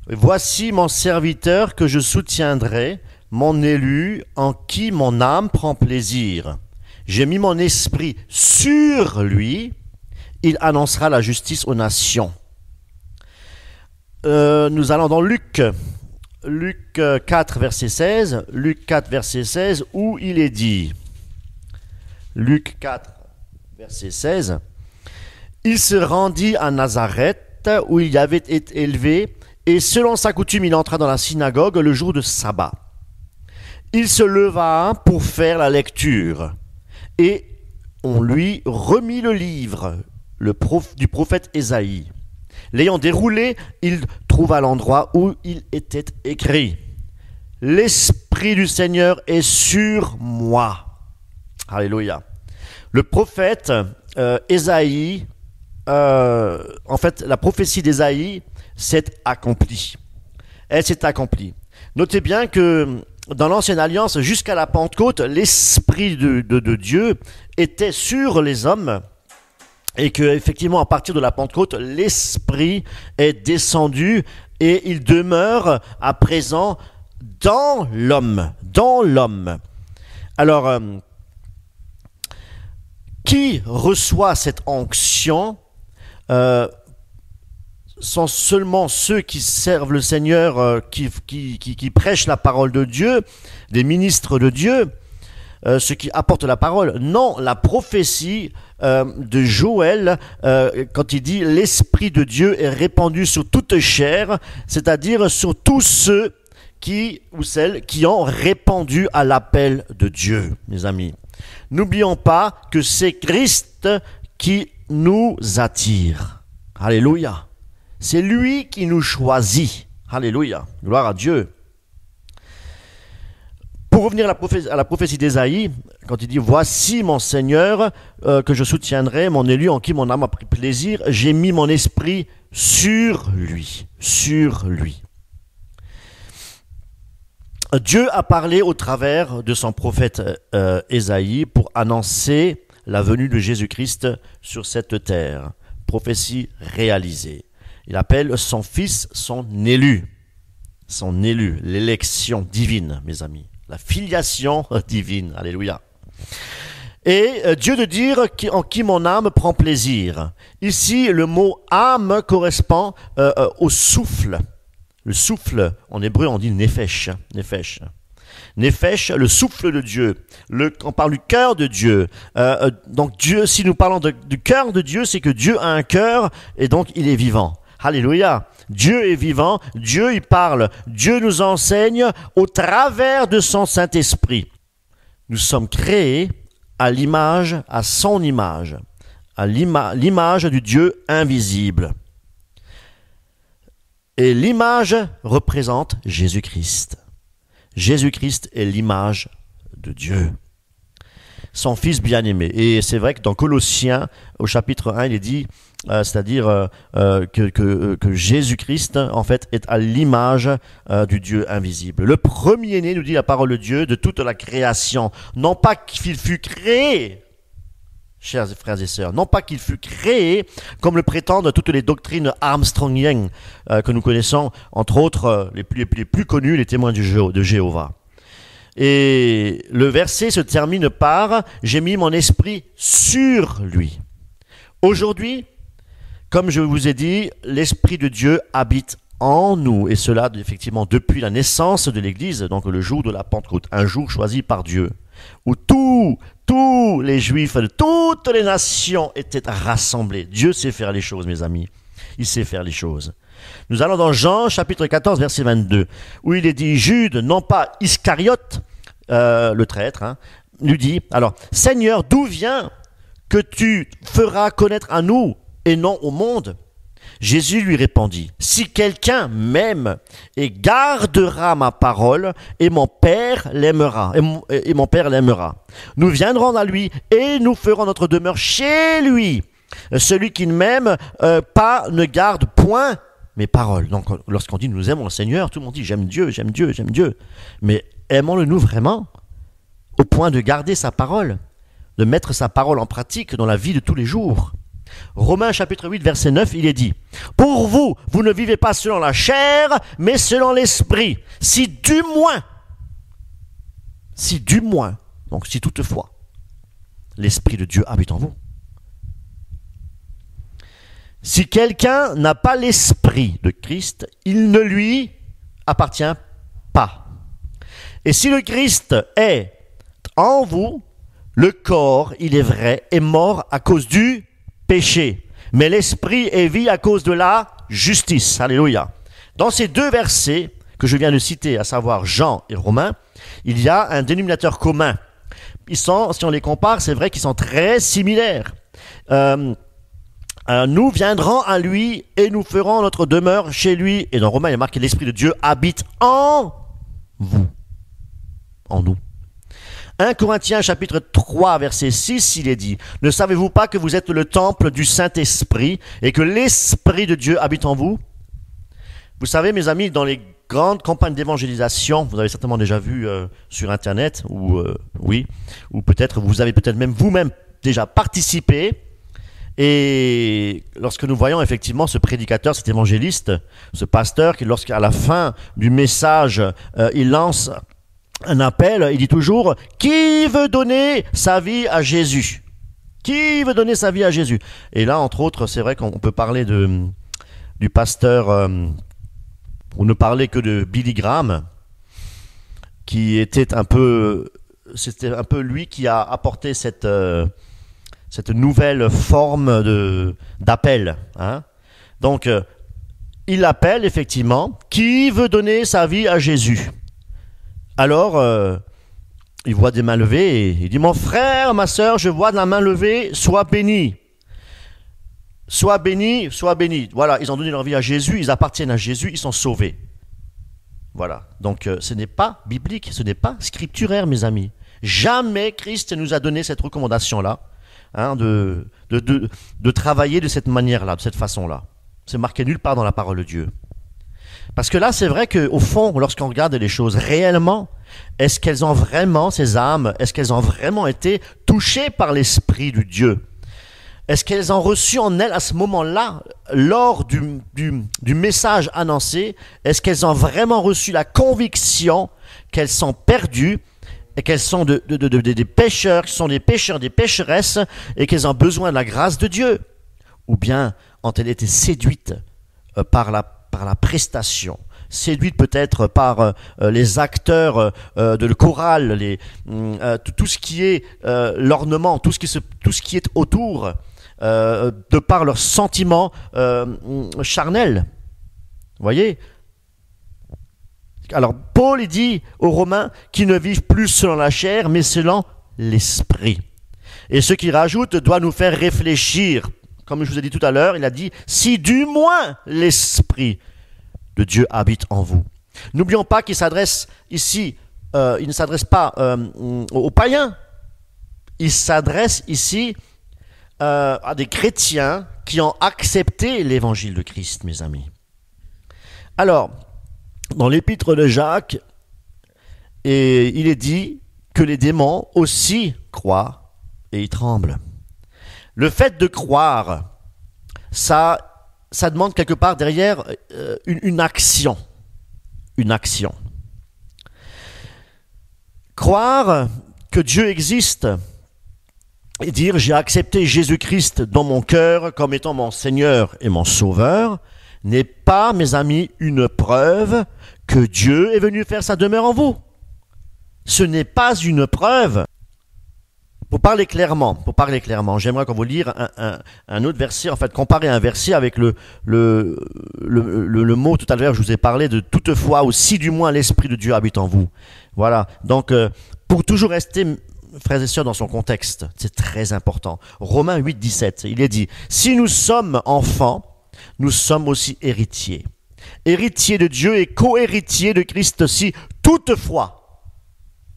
Voici mon serviteur que je soutiendrai, mon élu en qui mon âme prend plaisir. J'ai mis mon esprit sur lui, il annoncera la justice aux nations. Nous allons dans Luc 4, verset 16, Luc 4, verset 16, où il est dit, Luc 4, verset 16, il se rendit à Nazareth, où il avait été élevé, et selon sa coutume, il entra dans la synagogue le jour de sabbat. Il se leva pour faire la lecture, et on lui remit le livre du prophète Ésaïe. L'ayant déroulé, il trouva l'endroit où il était écrit « L'Esprit du Seigneur est sur moi ». Alléluia. Le prophète Ésaïe, en fait, la prophétie d'Ésaïe s'est accomplie. Elle s'est accomplie. Notez bien que dans l'Ancienne Alliance, jusqu'à la Pentecôte, l'Esprit de Dieu était sur les hommes et que, effectivement, à partir de la Pentecôte, l'Esprit est descendu et il demeure à présent dans l'homme. Dans l'homme. Alors, qui reçoit cette onction sont seulement ceux qui servent le Seigneur, qui prêchent la parole de Dieu, des ministres de Dieu, ceux qui apportent la parole. Non, la prophétie de Joël, quand il dit « l'Esprit de Dieu est répandu sur toute chair », c'est-à-dire sur tous ceux qui ou celles qui ont répondu à l'appel de Dieu, mes amis. N'oublions pas que c'est Christ qui nous attire. Alléluia. C'est lui qui nous choisit. Alléluia. Gloire à Dieu. Pour revenir à la prophétie d'Ésaïe, quand il dit « Voici mon Seigneur que je soutiendrai, mon élu en qui mon âme a pris plaisir, j'ai mis mon esprit sur lui. » Sur lui. Dieu a parlé au travers de son prophète Ésaïe pour annoncer la venue de Jésus-Christ sur cette terre. Prophétie réalisée. Il appelle son fils son élu, l'élection divine, mes amis, la filiation divine, alléluia. Et Dieu de dire en qui mon âme prend plaisir. Ici, le mot âme correspond au souffle. Le souffle, en hébreu, on dit nefesh. Nefesh, le souffle de Dieu. On parle du cœur de Dieu. Donc Dieu, si nous parlons du cœur de Dieu, c'est que Dieu a un cœur et donc il est vivant. Alléluia. Dieu est vivant, Dieu y parle, Dieu nous enseigne au travers de son Saint-Esprit. Nous sommes créés à l'image, à son image, à l'image du Dieu invisible. Et l'image représente Jésus-Christ. Jésus-Christ est l'image de Dieu, son Fils bien-aimé. Et c'est vrai que dans Colossiens, au chapitre 1, il est dit, c'est-à-dire que Jésus-Christ, en fait, est à l'image du Dieu invisible. Le premier-né, nous dit la parole de Dieu, de toute la création. Non pas qu'il fut créé, chers frères et sœurs, non pas qu'il fut créé, comme le prétendent toutes les doctrines armstrongiennes que nous connaissons, entre autres les plus connus, les témoins de Jéhovah. Et le verset se termine par « J'ai mis mon esprit sur lui ». Aujourd'hui, comme je vous ai dit, l'Esprit de Dieu habite en nous, et cela effectivement depuis la naissance de l'Église, donc le jour de la Pentecôte, un jour choisi par Dieu, où tous les Juifs de toutes les nations étaient rassemblés. Dieu sait faire les choses, mes amis. Il sait faire les choses. Nous allons dans Jean, chapitre 14, verset 22, où il est dit, Jude, non pas Iscariote, le traître, lui dit, alors, Seigneur, d'où vient que tu feras connaître à nous et non au monde? Jésus lui répondit, si quelqu'un m'aime et gardera ma parole, et mon Père l'aimera, et mon Père l'aimera. Nous viendrons à lui et nous ferons notre demeure chez lui. Celui qui ne m'aime pas ne garde point mes paroles. Donc lorsqu'on dit nous aimons le Seigneur, tout le monde dit j'aime Dieu, j'aime Dieu, j'aime Dieu. Mais aimons-le nous vraiment au point de garder sa parole, de mettre sa parole en pratique dans la vie de tous les jours? Romains chapitre 8, verset 9, il est dit « Pour vous, vous ne vivez pas selon la chair, mais selon l'esprit, si du moins, donc si toutefois, l'Esprit de Dieu habite en vous. Si quelqu'un n'a pas l'Esprit de Christ, il ne lui appartient pas. Et si le Christ est en vous, le corps, il est vrai, est mort à cause du péché, mais l'Esprit est vie à cause de la justice. Alléluia. Dans ces deux versets que je viens de citer, à savoir Jean et Romains, il y a un dénominateur commun. Ils sont, si on les compare, c'est vrai qu'ils sont très similaires. Nous viendrons à lui et nous ferons notre demeure chez lui. Et dans Romains, il est marqué l'Esprit de Dieu habite en vous, en nous. 1 Corinthiens chapitre 3 verset 6, il est dit « Ne savez-vous pas que vous êtes le temple du Saint-Esprit et que l'Esprit de Dieu habite en vous ?» Vous savez, mes amis, dans les grandes campagnes d'évangélisation, vous avez certainement déjà vu sur Internet, ou peut-être vous avez peut-être même vous-même déjà participé. Et lorsque nous voyons effectivement ce prédicateur, cet évangéliste, ce pasteur, qui lorsqu'à la fin du message, il lance un appel, il dit toujours « Qui veut donner sa vie à Jésus ?» Qui veut donner sa vie à Jésus? Et là, entre autres, c'est vrai qu'on peut parler du pasteur, pour ne parler que de Billy Graham, qui était c'était un peu lui qui a apporté cette nouvelle forme d'appel. Hein. Donc, il appelle effectivement « Qui veut donner sa vie à Jésus ?» Alors, il voit des mains levées et il dit « Mon frère, ma sœur, je vois de la main levée, sois béni. Sois béni, sois béni. » Voilà, ils ont donné leur vie à Jésus, ils appartiennent à Jésus, ils sont sauvés. Voilà, donc ce n'est pas biblique, ce n'est pas scripturaire, mes amis. Jamais Christ nous a donné cette recommandation-là, hein, de travailler de cette manière-là, de cette façon-là. C'est marqué nulle part dans la parole de Dieu. Parce que là, c'est vrai qu'au fond, lorsqu'on regarde les choses réellement, est-ce qu'elles ont vraiment, ces âmes, est-ce qu'elles ont vraiment été touchées par l'Esprit de Dieu? Est-ce qu'elles ont reçu en elles, à ce moment-là, lors du message annoncé, est-ce qu'elles ont vraiment reçu la conviction qu'elles sont perdues et qu'elles sont des pécheurs, qui sont des pécheurs, des pécheresses, et qu'elles ont besoin de la grâce de Dieu? Ou bien ont-elles été séduites par la prestation, séduite peut-être par les acteurs de le choral, tout ce qui est l'ornement, tout ce qui est autour, de par leurs sentiments charnels. Vous voyez? Alors Paul, il dit aux Romains qu'ils ne vivent plus selon la chair, mais selon l'esprit. Et ce qu'il rajoute doit nous faire réfléchir. Comme je vous ai dit tout à l'heure, il a dit « Si du moins l'Esprit de Dieu habite en vous ». N'oublions pas qu'il s'adresse ici, il ne s'adresse pas aux païens, il s'adresse ici à des chrétiens qui ont accepté l'évangile de Christ, mes amis. Alors, dans l'épître de Jacques, il est dit que les démons aussi croient et ils tremblent. Le fait de croire, ça demande quelque part derrière une action. Une action. Croire que Dieu existe et dire « j'ai accepté Jésus-Christ dans mon cœur comme étant mon Seigneur et mon Sauveur » n'est pas, mes amis, une preuve que Dieu est venu faire sa demeure en vous. Ce n'est pas une preuve. Pour parler clairement, j'aimerais qu'on vous lire un autre verset, en fait, comparer un verset avec le mot tout à l'heure, je vous ai parlé de toutefois aussi du moins l'Esprit de Dieu habite en vous. Voilà, donc pour toujours rester, frères et sœurs, dans son contexte, c'est très important. Romains 8, 17, il est dit, si nous sommes enfants, nous sommes aussi héritiers. Héritiers de Dieu et co-héritiers de Christ aussi, toutefois.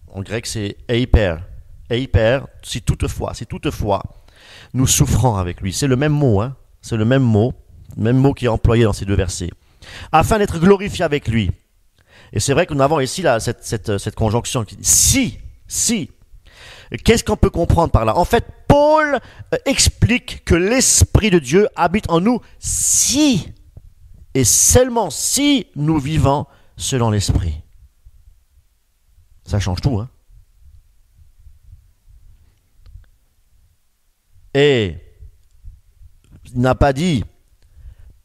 En grec, c'est eiper. Eiper, si toutefois, nous souffrons avec lui. C'est le même mot, hein? C'est le même mot qui est employé dans ces deux versets. Afin d'être glorifié avec lui. Et c'est vrai que nous avons ici là, cette conjonction qui dit si. Qu'est-ce qu'on peut comprendre par là? En fait, Paul explique que l'Esprit de Dieu habite en nous si et seulement si nous vivons selon l'Esprit. Ça change tout, hein? Et il n'a pas dit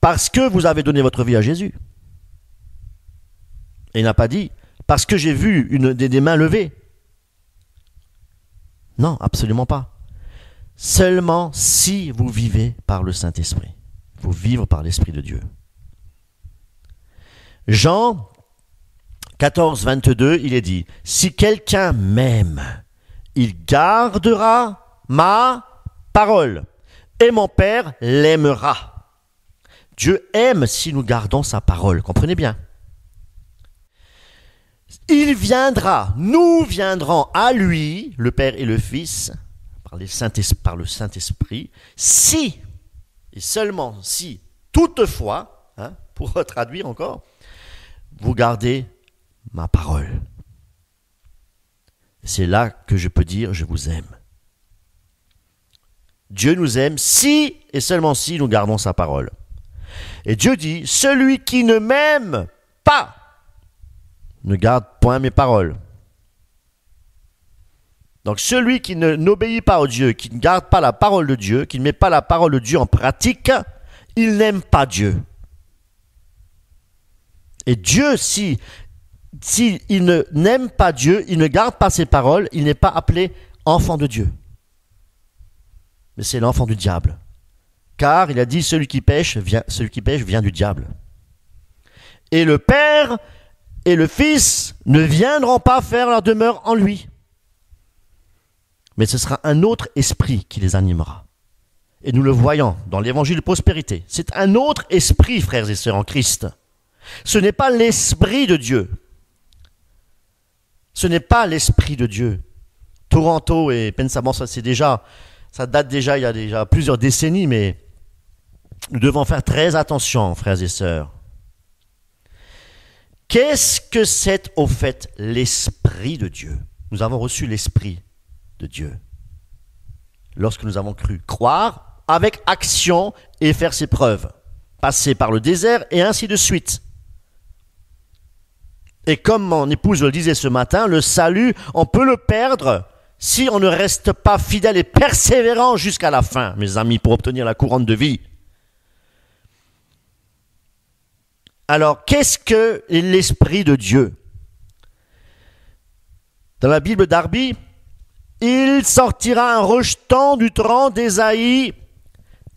parce que vous avez donné votre vie à Jésus. Et il n'a pas dit parce que j'ai vu des mains levées. Non, absolument pas. Seulement si vous vivez par le Saint-Esprit. Il faut vivre par l'Esprit de Dieu. Jean 14, 22, il est dit, si quelqu'un m'aime, il gardera ma parole, et mon Père l'aimera. Dieu aime si nous gardons sa parole, comprenez bien. Il viendra, nous viendrons à lui, le Père et le Fils, par le Saint-Esprit, si, et seulement si, toutefois, pour traduire encore, vous gardez ma parole. C'est là que je peux dire je vous aime. Dieu nous aime si et seulement si nous gardons sa parole. Et Dieu dit, celui qui ne m'aime pas ne garde point mes paroles. Donc celui qui n'obéit pas au Dieu, qui ne garde pas la parole de Dieu, qui ne met pas la parole de Dieu en pratique, il n'aime pas Dieu. Et Dieu, si il n'aime pas Dieu, il ne garde pas ses paroles, il n'est pas appelé enfant de Dieu. Mais c'est l'enfant du diable. Car il a dit, celui qui pêche vient du diable. Et le Père et le Fils ne viendront pas faire leur demeure en lui. Mais ce sera un autre esprit qui les animera. Et nous le voyons dans l'évangile de prospérité. C'est un autre esprit, frères et sœurs en Christ. Ce n'est pas l'Esprit de Dieu. Ce n'est pas l'Esprit de Dieu. Toronto et Pensament, ça date déjà, il y a déjà plusieurs décennies, mais nous devons faire très attention, frères et sœurs. Qu'est-ce que c'est au fait l'Esprit de Dieu? Nous avons reçu l'Esprit de Dieu. Lorsque nous avons cru croire avec action et faire ses preuves. Passer par le désert et ainsi de suite. Et comme mon épouse le disait ce matin, le salut, on peut le perdre si on ne reste pas fidèle et persévérant jusqu'à la fin, mes amis, pour obtenir la couronne de vie. Alors, qu'est-ce que l'Esprit de Dieu? Dans la Bible d'Arby, il sortira un rejeton du tronc d'Ésaïe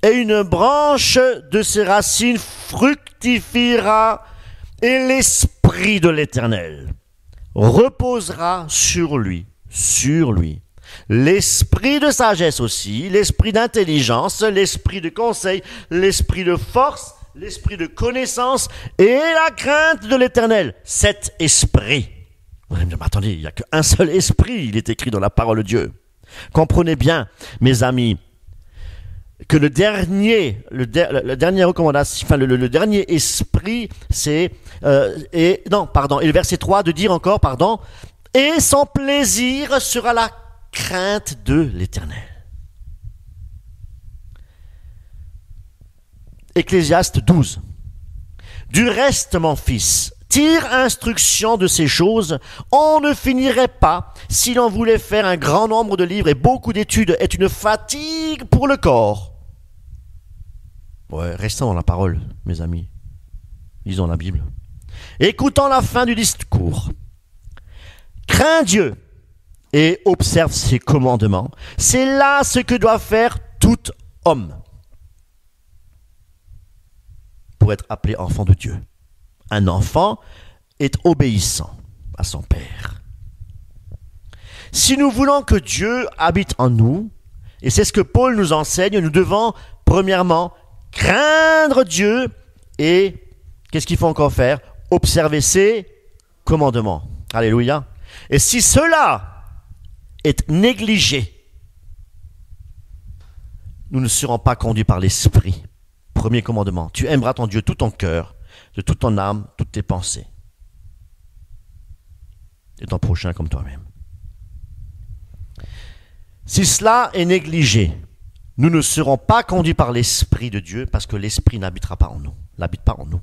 et une branche de ses racines fructifiera et l'Esprit de l'Éternel reposera sur lui. L'esprit de sagesse aussi, l'esprit d'intelligence, l'esprit de conseil, l'esprit de force, l'esprit de connaissance et la crainte de l'Éternel. Cet esprit. Vous allez me dire, mais attendez, il n'y a qu'un seul esprit, il est écrit dans la parole de Dieu. Comprenez bien, mes amis, que le dernier recommandation, enfin le dernier esprit, c'est et le verset 3 de dire encore, et son plaisir sera la crainte de l'Éternel. Ecclésiaste 12. Du reste, mon fils, tire instruction de ces choses, on ne finirait pas si l'on voulait faire un grand nombre de livres et beaucoup d'études est une fatigue pour le corps. Ouais, restons dans la parole, mes amis. Lisons la Bible. Écoutons la fin du discours. Crains Dieu et observe ses commandements. C'est là ce que doit faire tout homme pour être appelé enfant de Dieu. Un enfant est obéissant à son père. Si nous voulons que Dieu habite en nous, et c'est ce que Paul nous enseigne, nous devons premièrement craindre Dieu et qu'est-ce qu'il faut encore faire? Observer ses commandements. Alléluia. Et si cela est négligé, nous ne serons pas conduits par l'Esprit. Premier commandement, tu aimeras ton Dieu tout ton cœur, de toute ton âme, toutes tes pensées. Et ton prochain comme toi-même. Si cela est négligé, nous ne serons pas conduits par l'Esprit de Dieu parce que l'Esprit n'habite pas en nous.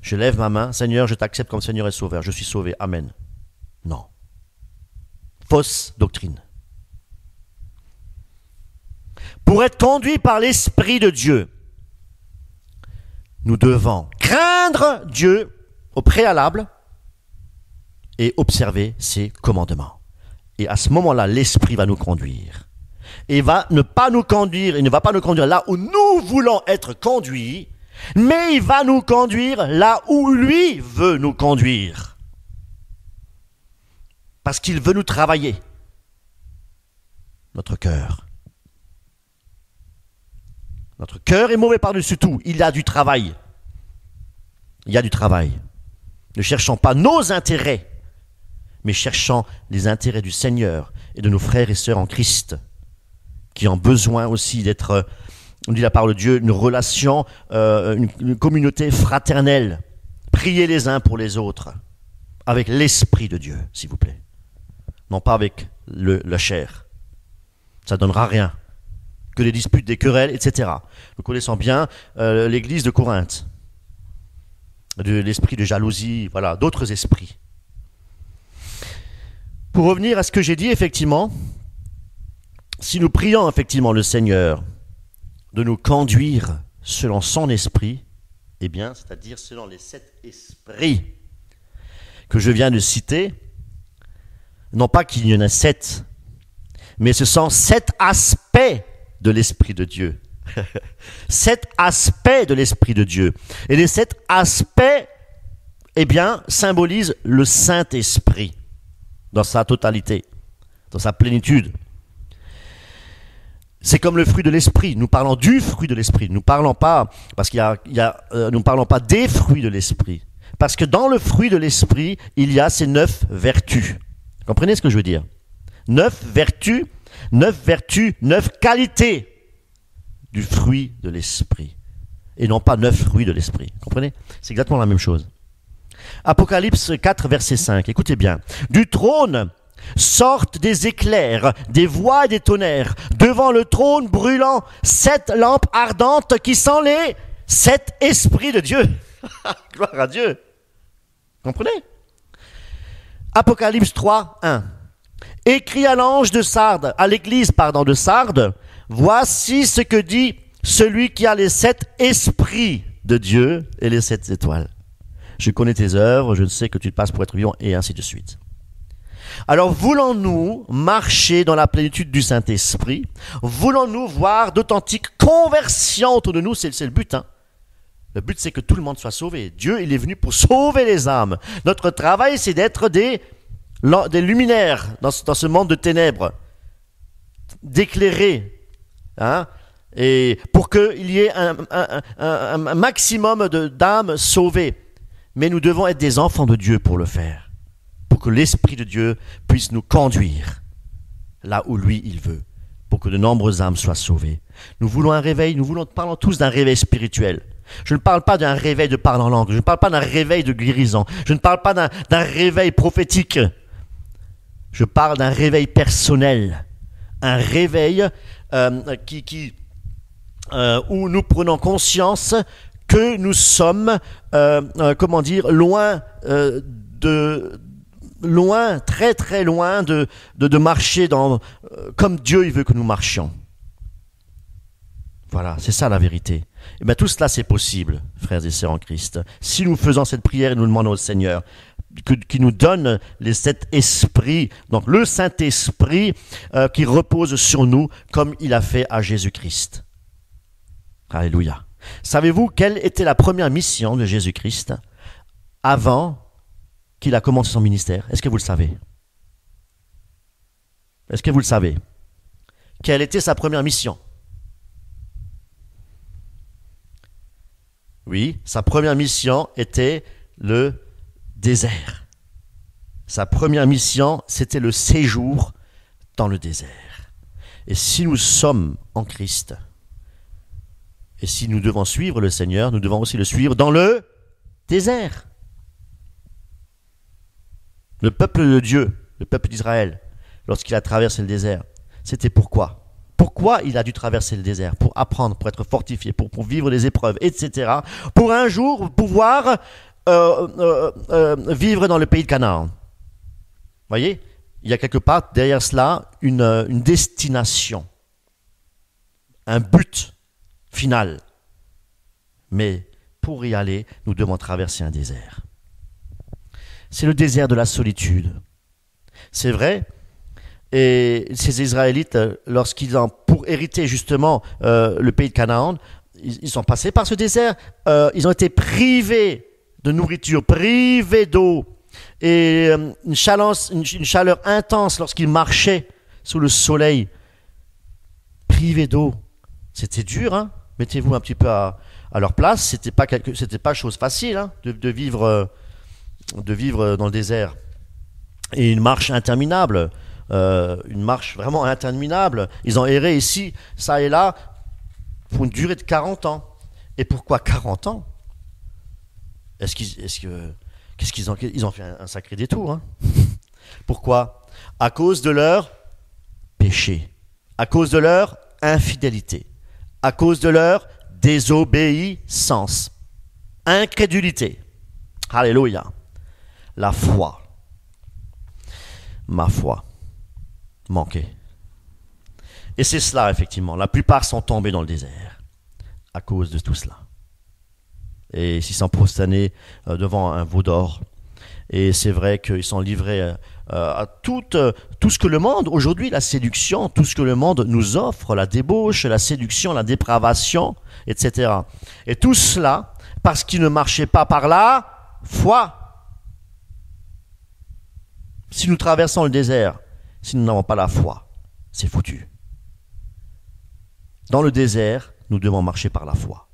Je lève ma main, Seigneur, je t'accepte comme Seigneur et Sauveur, je suis sauvé, Amen. Non. Fausse doctrine. Pour être conduits par l'Esprit de Dieu, nous devons craindre Dieu au préalable et observer ses commandements. Et à ce moment-là, l'Esprit va nous conduire. Et il ne va pas nous conduire là où nous voulons être conduits, mais il va nous conduire là où lui veut nous conduire. Parce qu'il veut nous travailler. Notre cœur. Notre cœur est mauvais par-dessus tout. Il y a du travail. Il y a du travail. Ne cherchons pas nos intérêts, mais cherchons les intérêts du Seigneur et de nos frères et sœurs en Christ, qui ont besoin aussi d'être, on dit la parole de Dieu, une relation, une communauté fraternelle. Priez les uns pour les autres, avec l'Esprit de Dieu, s'il vous plaît. Non pas avec la chair. Ça ne donnera rien. Que des disputes, des querelles, etc. Nous connaissons bien l'église de Corinthe. De l'esprit de jalousie, voilà, d'autres esprits. Pour revenir à ce que j'ai dit, effectivement, si nous prions effectivement le Seigneur de nous conduire selon son esprit, eh bien, c'est-à-dire selon les 7 esprits que je viens de citer, non pas qu'il y en a 7, mais ce sont 7 aspects de l'Esprit de Dieu. 7 aspects de l'Esprit de Dieu. Et les 7 aspects, eh bien, symbolisent le Saint-Esprit dans sa totalité, dans sa plénitude. C'est comme le fruit de l'Esprit. Nous parlons du fruit de l'Esprit. Nous ne parlons pas, parce nous parlons pas des fruits de l'Esprit. Parce que dans le fruit de l'Esprit, il y a ces 9 vertus. Vous comprenez ce que je veux dire? 9 vertus, 9 qualités du fruit de l'Esprit. Et non pas 9 fruits de l'Esprit. Vous comprenez? C'est exactement la même chose. Apocalypse 4, verset 5. Écoutez bien. Du trône sortent des éclairs, des voix et des tonnerres. Devant le trône brûlant 7 lampes ardentes qui sont les 7 esprits de Dieu. Gloire à Dieu. Comprenez? Apocalypse 3, 1. Écrit à l'ange de Sardes, à l'église, de Sardes, voici ce que dit celui qui a les 7 esprits de Dieu et les 7 étoiles. Je connais tes œuvres, je sais que tu te passes pour être vivant, et ainsi de suite. Alors, voulons-nous marcher dans la plénitude du Saint-Esprit? Voulons-nous voir d'authentiques conversions autour de nous? C'est le but, hein. Le but, c'est que tout le monde soit sauvé. Dieu, il est venu pour sauver les âmes. Notre travail, c'est d'être des luminaires dans ce monde de ténèbres, d'éclairer, hein, et pour qu'il y ait un maximum d'âmes sauvées. Mais nous devons être des enfants de Dieu pour le faire, pour que l'Esprit de Dieu puisse nous conduire là où lui, il veut, pour que de nombreuses âmes soient sauvées. Nous voulons un réveil, parlons tous d'un réveil spirituel. Je ne parle pas d'un réveil de parler en langue, je ne parle pas d'un réveil de guérison, je ne parle pas d'un réveil prophétique. Je parle d'un réveil personnel, un réveil où nous prenons conscience que nous sommes, loin, très très loin de marcher comme Dieu il veut que nous marchions. Voilà, c'est ça la vérité. Et bien tout cela c'est possible, frères et sœurs en Christ, si nous faisons cette prière et nous demandons au Seigneur qui nous donne les 7 esprits, donc le Saint-Esprit qui repose sur nous comme il a fait à Jésus-Christ. Alléluia. Savez-vous quelle était la première mission de Jésus-Christ avant qu'il a commencé son ministère? Est-ce que vous le savez? Est-ce que vous le savez? Quelle était sa première mission? Oui, sa première mission était le désert. Sa première mission, c'était le séjour dans le désert. Et si nous sommes en Christ, et si nous devons suivre le Seigneur, nous devons aussi le suivre dans le désert. Le peuple de Dieu, le peuple d'Israël, lorsqu'il a traversé le désert, C'était pourquoi. Pourquoi il a dû traverser le désert? Pour apprendre, pour être fortifié, pour vivre les épreuves, etc. Pour un jour pouvoir vivre dans le pays de Canaan. Voyez, il y a quelque part derrière cela une destination, un but final. Mais pour y aller, nous devons traverser un désert. C'est le désert de la solitude. C'est vrai. Et ces Israélites, pour hériter justement le pays de Canaan, ils sont passés par ce désert. Ils ont été privés de nourriture, privés d'eau. Et une chaleur intense lorsqu'ils marchaient sous le soleil. Privés d'eau. C'était dur, hein? Mettez-vous un petit peu à leur place. C'était pas chose facile, hein, de vivre dans le désert. Et une marche interminable. Une marche vraiment interminable. Ils ont erré ici, ça et là, pour une durée de 40 ans. Et pourquoi 40 ans? Ils ont fait un sacré détour, hein? Pourquoi? À cause de leur péché, à cause de leur infidélité, à cause de leur désobéissance, incrédulité. Alléluia. La foi. Ma foi manquait. Et c'est cela, effectivement. La plupart sont tombés dans le désert à cause de tout cela. Et s'ils sont prosternés devant un veau d'or. Et c'est vrai qu'ils sont livrés à tout ce que le monde, aujourd'hui, la séduction, tout ce que le monde nous offre, la débauche, la séduction, la dépravation, etc. Et tout cela parce qu'ils ne marchaient pas par la foi. Si nous traversons le désert, si nous n'avons pas la foi, c'est foutu. Dans le désert, nous devons marcher par la foi.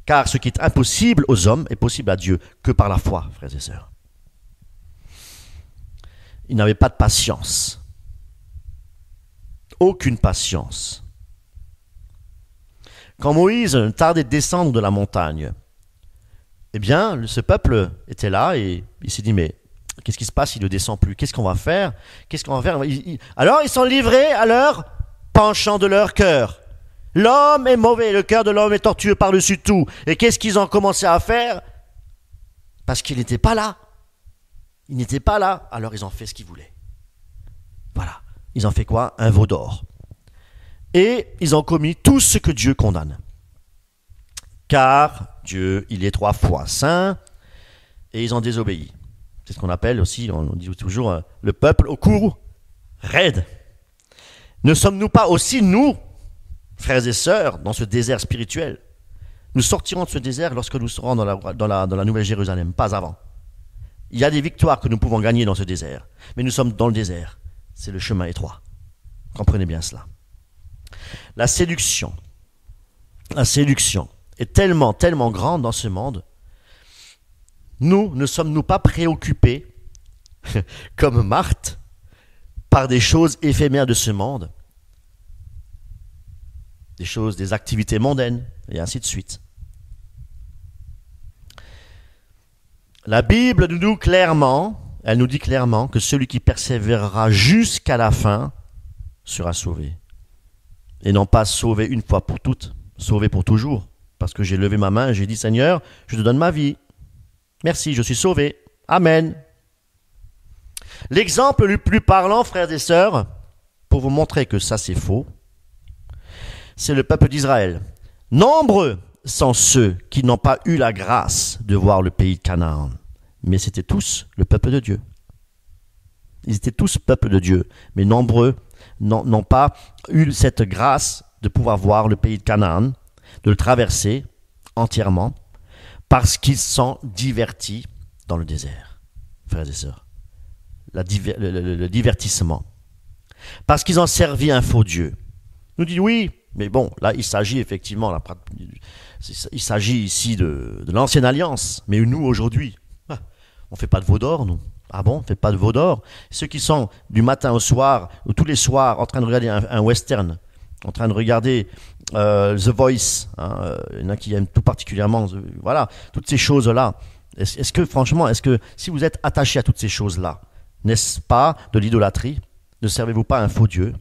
Car ce qui est impossible aux hommes est possible à Dieu que par la foi, frères et sœurs. Ils n'avaient pas de patience. Aucune patience. Quand Moïse tardait de descendre de la montagne, eh bien, ce peuple était là et il s'est dit, mais qu'est-ce qui se passe? Il ne descend plus. Qu'est-ce qu'on va faire? Alors, ils sont livrés à leur penchant de leur cœur. L'homme est mauvais, le cœur de l'homme est tortueux par-dessus tout. Et qu'est-ce qu'ils ont commencé à faire? Parce qu'ils n'étaient pas là. Ils n'étaient pas là, alors ils ont fait ce qu'ils voulaient. Voilà. Ils ont fait quoi? Un veau d'or. Et ils ont commis tout ce que Dieu condamne. Car Dieu, il est 3 fois saint, et ils ont désobéi. C'est ce qu'on appelle aussi, on dit toujours, le peuple au cou raide. Ne sommes-nous pas aussi, nous, frères et sœurs, dans ce désert spirituel? Nous sortirons de ce désert lorsque nous serons dans la Nouvelle Jérusalem, pas avant. Il y a des victoires que nous pouvons gagner dans ce désert, mais nous sommes dans le désert. C'est le chemin étroit. Comprenez bien cela. La séduction est tellement, tellement grande dans ce monde. Nous, ne sommes-nous pas préoccupés, comme Marthe, par des choses éphémères de ce monde? Des choses, des activités mondaines, et ainsi de suite. La Bible nous dit clairement que celui qui persévérera jusqu'à la fin sera sauvé. Et non pas sauvé une fois pour toutes, sauvé pour toujours. Parce que j'ai levé ma main et j'ai dit, Seigneur, je te donne ma vie. Merci, je suis sauvé. Amen. L'exemple le plus parlant, frères et sœurs, pour vous montrer que ça c'est faux, c'est le peuple d'Israël. Nombreux sont ceux qui n'ont pas eu la grâce de voir le pays de Canaan. Mais c'était tous le peuple de Dieu. Ils étaient tous peuple de Dieu. Mais nombreux n'ont pas eu cette grâce de pouvoir voir le pays de Canaan, de le traverser entièrement, parce qu'ils sont divertis dans le désert, frères et sœurs. Le divertissement. Parce qu'ils ont servi un faux Dieu. Nous dit oui, mais bon, là il s'agit effectivement, il s'agit ici de l'ancienne alliance. Mais nous aujourd'hui, on ne fait pas de veau d'or, nous. Ah bon, on ne fait pas de veau d'or. Ceux qui sont du matin au soir, ou tous les soirs, en train de regarder un western, en train de regarder The Voice, hein, il y en a qui aiment tout particulièrement, voilà, toutes ces choses-là. Est-ce que, franchement, si vous êtes attaché à toutes ces choses-là, n'est-ce pas de l'idolâtrie? Ne servez-vous pas un faux Dieu,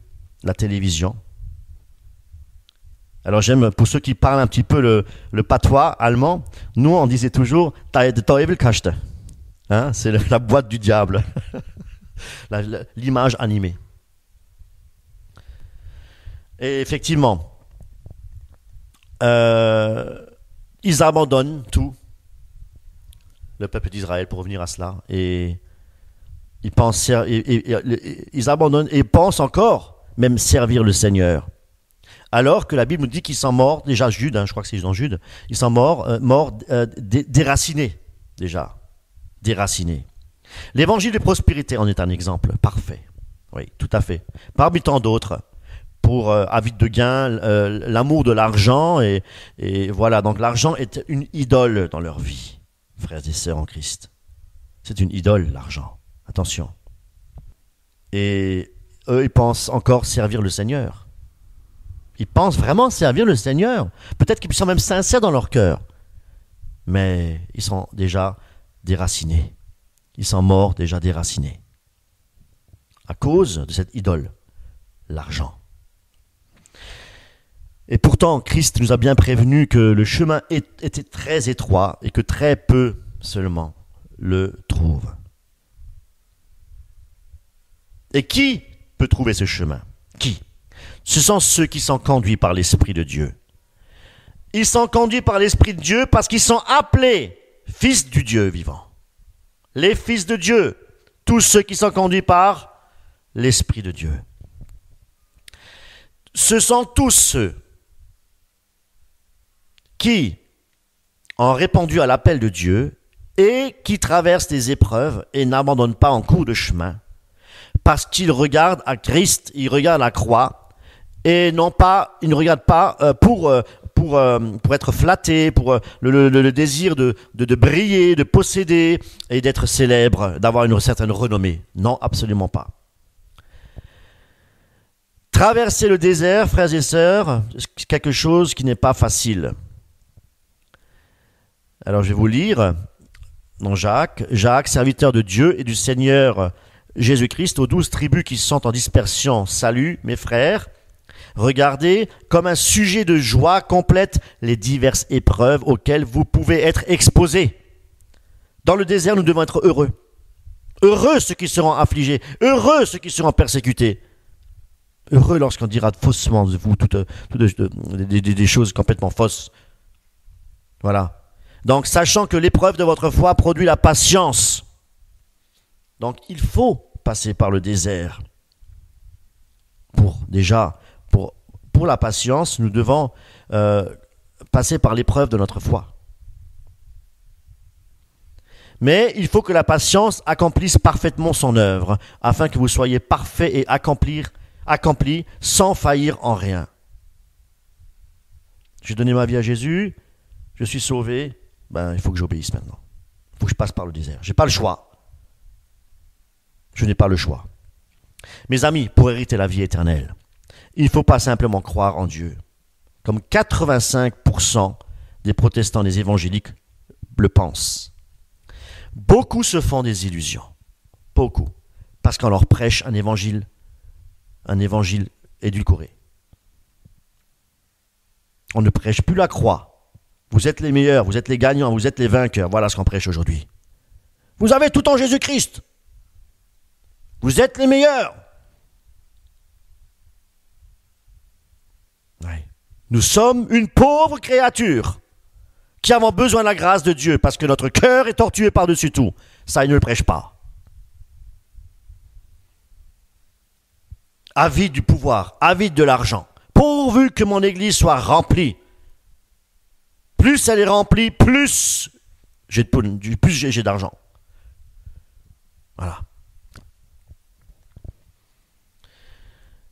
la télévision? Alors j'aime, pour ceux qui parlent un petit peu le patois allemand, nous on disait toujours « Der Teufelkaste ». C'est la boîte du diable, l'image animée. Et effectivement, ils abandonnent tout, le peuple d'Israël, pour revenir à cela, et ils abandonnent et pensent encore même servir le Seigneur. Alors que la Bible nous dit qu'ils sont morts, déjà Jude, je crois que c'est dans Jude, ils sont morts déracinés, déjà, déracinés. L'évangile de prospérité en est un exemple parfait, oui, tout à fait. Parmi tant d'autres, pour avide de gain, l'amour de l'argent, et voilà, donc l'argent est une idole dans leur vie, frères et sœurs en Christ. C'est une idole, l'argent, attention. Et eux, ils pensent encore servir le Seigneur. Ils pensent vraiment servir le Seigneur. Peut-être qu'ils sont même sincères dans leur cœur. Mais ils sont déjà déracinés. Ils sont morts déjà déracinés. À cause de cette idole, l'argent. Et pourtant, Christ nous a bien prévenu que le chemin était très étroit et que très peu seulement le trouvent. Et qui peut trouver ce chemin? Qui? Ce sont ceux qui sont conduits par l'Esprit de Dieu. Ils sont conduits par l'Esprit de Dieu parce qu'ils sont appelés fils du Dieu vivant. Les fils de Dieu, tous ceux qui sont conduits par l'Esprit de Dieu. Ce sont tous ceux qui ont répondu à l'appel de Dieu et qui traversent les épreuves et n'abandonnent pas en cours de chemin parce qu'ils regardent à Christ, ils regardent la croix, et non pas, ils ne regardent pas pour être flattés, pour le désir de briller, de posséder et d'être célèbre, d'avoir une certaine renommée. Non, absolument pas. Traverser le désert, frères et sœurs, c'est quelque chose qui n'est pas facile. Alors je vais vous lire dans Jacques, serviteur de Dieu et du Seigneur Jésus-Christ, aux 12 tribus qui sont en dispersion. Salut, mes frères. Regardez comme un sujet de joie complète les diverses épreuves auxquelles vous pouvez être exposés. Dans le désert, nous devons être heureux. Heureux ceux qui seront affligés. Heureux ceux qui seront persécutés. Heureux lorsqu'on dira faussement de vous des choses complètement fausses. Voilà. Donc, sachant que l'épreuve de votre foi produit la patience. Donc, il faut passer par le désert. Pour la patience, nous devons passer par l'épreuve de notre foi. Mais il faut que la patience accomplisse parfaitement son œuvre, afin que vous soyez parfaits et accomplis sans faillir en rien. J'ai donné ma vie à Jésus, je suis sauvé, il faut que j'obéisse maintenant. Il faut que je passe par le désert. Je n'ai pas le choix. Je n'ai pas le choix. Mes amis, pour hériter la vie éternelle, il ne faut pas simplement croire en Dieu, comme 85% des protestants, des évangéliques le pensent. Beaucoup se font des illusions, beaucoup, parce qu'on leur prêche un évangile édulcoré. On ne prêche plus la croix. Vous êtes les meilleurs, vous êtes les gagnants, vous êtes les vainqueurs. Voilà ce qu'on prêche aujourd'hui. Vous avez tout en Jésus-Christ. Vous êtes les meilleurs. Ouais. Nous sommes une pauvre créature qui avons besoin de la grâce de Dieu parce que notre cœur est tortueux par-dessus tout. Ça, il ne le prêche pas. Avide du pouvoir, avide de l'argent. Pourvu que mon église soit remplie. Plus elle est remplie, plus j'ai d'argent. Voilà.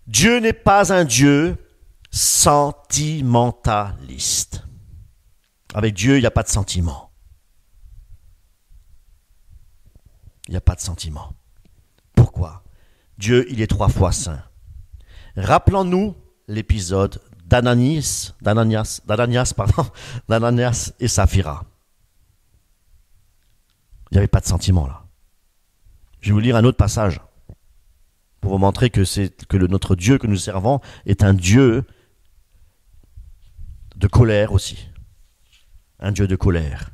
Dieu n'est pas un Dieu sentimentaliste. Avec Dieu, il n'y a pas de sentiment. Il n'y a pas de sentiment. Pourquoi? Dieu, il est 3 fois saint. Rappelons-nous l'épisode d'Ananias et Saphira. Il n'y avait pas de sentiment là. Je vais vous lire un autre passage. pour vous montrer que notre Dieu que nous servons est un Dieu de colère aussi. Un Dieu de colère.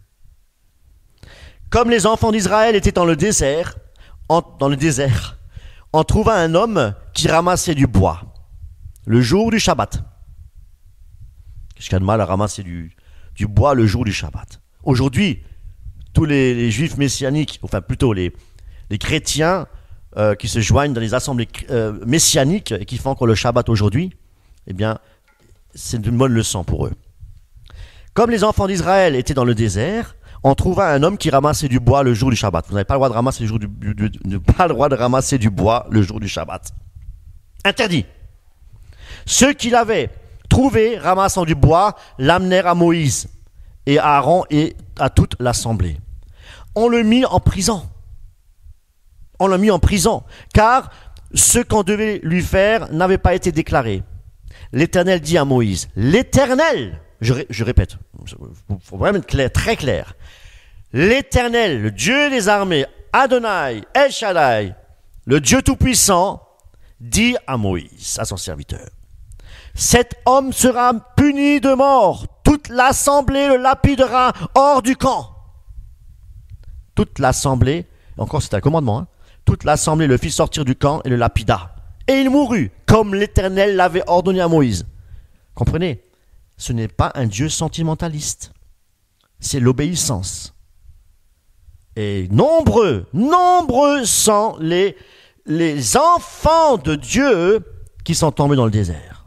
Comme les enfants d'Israël étaient dans le désert, on trouva un homme qui ramassait du bois le jour du Shabbat. Qu'est-ce qu'il y a de mal à ramasser du bois le jour du Shabbat? Aujourd'hui, tous les juifs messianiques, enfin plutôt les chrétiens qui se joignent dans les assemblées messianiques et qui font encore le Shabbat aujourd'hui, eh bien, c'est une bonne leçon pour eux. Comme les enfants d'Israël étaient dans le désert, on trouva un homme qui ramassait du bois le jour du Shabbat. Vous n'avez pas le droit de ramasser du bois le jour du Shabbat. Interdit. Ceux qui l'avaient trouvé ramassant du bois l'amenèrent à Moïse et à Aaron et à toute l'assemblée. On le mit en prison. On l'a mis en prison, car ce qu'on devait lui faire n'avait pas été déclaré. L'Éternel dit à Moïse, l'Éternel, je répète, il faut vraiment être clair, très clair. L'Éternel, le Dieu des armées, Adonai, El Shaddai, le Dieu Tout-Puissant, dit à Moïse, à son serviteur, cet homme sera puni de mort. Toute l'assemblée le lapidera hors du camp. Toute l'assemblée, encore c'est un commandement, hein, toute l'assemblée le fit sortir du camp et le lapida. Et il mourut, comme l'Éternel l'avait ordonné à Moïse. Comprenez, ce n'est pas un Dieu sentimentaliste. C'est l'obéissance. Et nombreux sont les enfants de Dieu qui sont tombés dans le désert.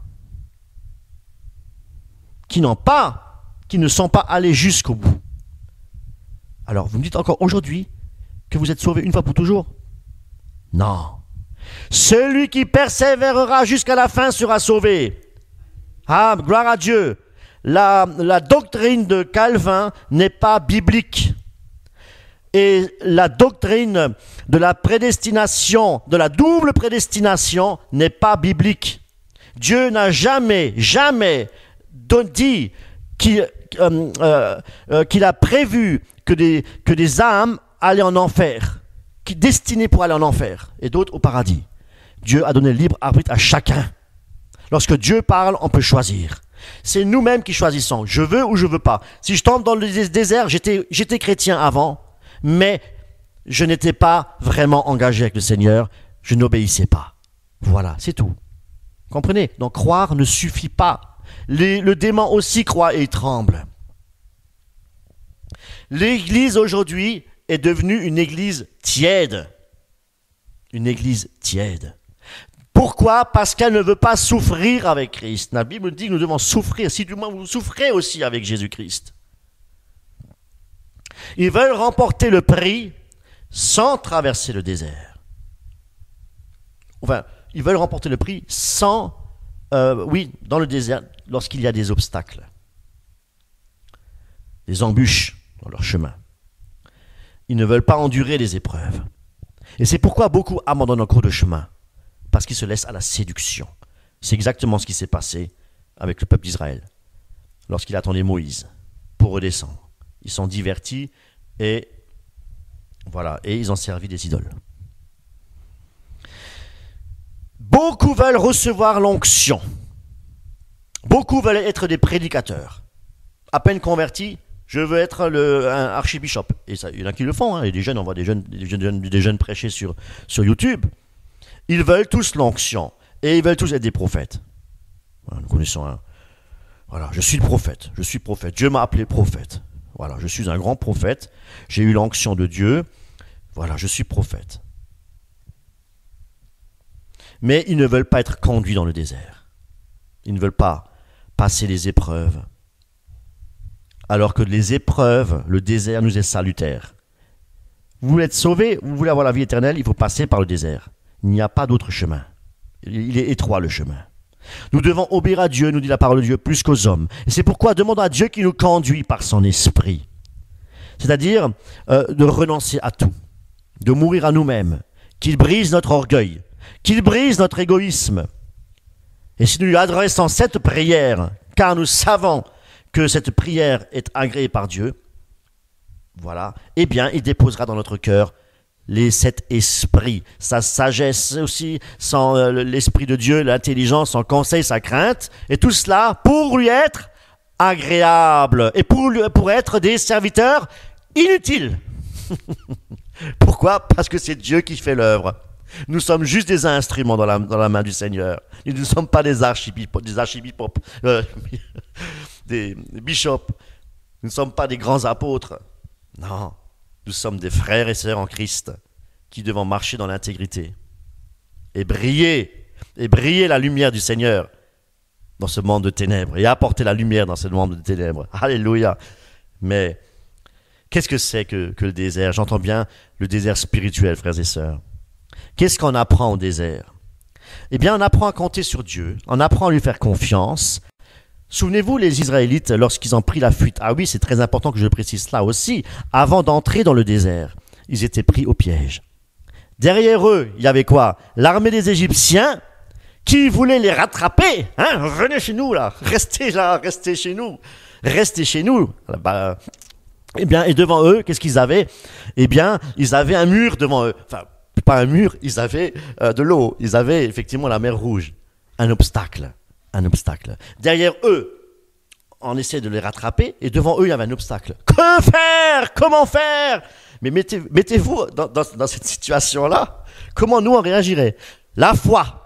Qui ne sont pas allés jusqu'au bout. Alors, vous me dites encore aujourd'hui que vous êtes sauvés une fois pour toujours? Non. Celui qui persévérera jusqu'à la fin sera sauvé. Ah, gloire à Dieu. La doctrine de Calvin n'est pas biblique. Et la doctrine de la prédestination, de la double prédestination, n'est pas biblique. Dieu n'a jamais dit qu'il a prévu que des âmes allaient en enfer, destinées pour aller en enfer, et d'autres au paradis. Dieu a donné le libre arbitre à chacun. Lorsque Dieu parle, on peut choisir. C'est nous-mêmes qui choisissons. Je veux ou je veux pas. Si je tombe dans le désert, j'étais chrétien avant, mais je n'étais pas vraiment engagé avec le Seigneur. Je n'obéissais pas. Voilà, c'est tout. Comprenez? Donc croire ne suffit pas. Le démon aussi croit et il tremble. L'Église aujourd'hui est devenue une Église tiède. Une Église tiède. Pourquoi? Parce qu'elle ne veut pas souffrir avec Christ. La Bible dit que nous devons souffrir. Si du moins vous souffrez aussi avec Jésus-Christ. Ils veulent remporter le prix sans traverser le désert. Enfin, ils veulent remporter le prix sans... dans le désert, lorsqu'il y a des obstacles. Des embûches dans leur chemin. Ils ne veulent pas endurer les épreuves. Et c'est pourquoi beaucoup abandonnent en cours de chemin. Parce qu'ils se laissent à la séduction. C'est exactement ce qui s'est passé avec le peuple d'Israël. Lorsqu'il attendait Moïse pour redescendre. Ils sont divertis et voilà, et ils ont servi des idoles. Beaucoup veulent recevoir l'onction. Beaucoup veulent être des prédicateurs. À peine convertis, je veux être un archibishop. Et ça, il y en a qui le font. Hein. Et des jeunes, on voit des jeunes prêcher sur YouTube. Ils veulent tous l'onction. Et ils veulent tous être des prophètes. Voilà, nous connaissons un... Voilà, je suis le prophète. Je suis prophète. Dieu m'a appelé prophète. Voilà, je suis un grand prophète. J'ai eu l'onction de Dieu. Voilà, je suis prophète. Mais ils ne veulent pas être conduits dans le désert. Ils ne veulent pas passer les épreuves. Alors que les épreuves, le désert nous est salutaire. Vous voulez être sauvé, vous voulez avoir la vie éternelle, il faut passer par le désert. Il n'y a pas d'autre chemin. Il est étroit le chemin. Nous devons obéir à Dieu, nous dit la parole de Dieu, plus qu'aux hommes. Et c'est pourquoi demandons à Dieu qui nous conduit par son esprit. C'est-à-dire de renoncer à tout, de mourir à nous-mêmes, qu'il brise notre orgueil, qu'il brise notre égoïsme. Et si nous lui adressons cette prière, car nous savons que cette prière est agréée par Dieu, voilà, eh bien, il déposera dans notre cœur les 7 esprits, sa sagesse aussi, l'esprit de Dieu, l'intelligence, son conseil, sa crainte, et tout cela pour lui être agréable et pour être des serviteurs inutiles. Pourquoi ? Parce que c'est Dieu qui fait l'œuvre. Nous sommes juste des instruments dans la main du Seigneur. Nous ne sommes pas des des bishops. Nous ne sommes pas des grands apôtres. Non, nous sommes des frères et sœurs en Christ qui devons marcher dans l'intégrité et briller la lumière du Seigneur dans ce monde de ténèbres et apporter la lumière dans ce monde de ténèbres. Alléluia. Mais qu'est-ce que c'est que le désert ? J'entends bien le désert spirituel, frères et sœurs. Qu'est-ce qu'on apprend au désert ? Eh bien, on apprend à compter sur Dieu, on apprend à lui faire confiance. Souvenez-vous, les Israélites, lorsqu'ils ont pris la fuite, ah oui, c'est très important que je précise cela aussi, avant d'entrer dans le désert, ils étaient pris au piège. Derrière eux, il y avait quoi ? L'armée des Égyptiens qui voulait les rattraper. Venez chez nous là, restez chez nous. Eh bien, et devant eux, qu'est-ce qu'ils avaient ? Eh bien, ils avaient un mur devant eux. Enfin, pas un mur, ils avaient de l'eau. Ils avaient effectivement la mer Rouge. Un obstacle. Derrière eux, on essaie de les rattraper, et devant eux, il y avait un obstacle. Que faire ? Comment faire ? Mais mettez-vous dans cette situation-là. Comment nous, on réagirait ? La foi.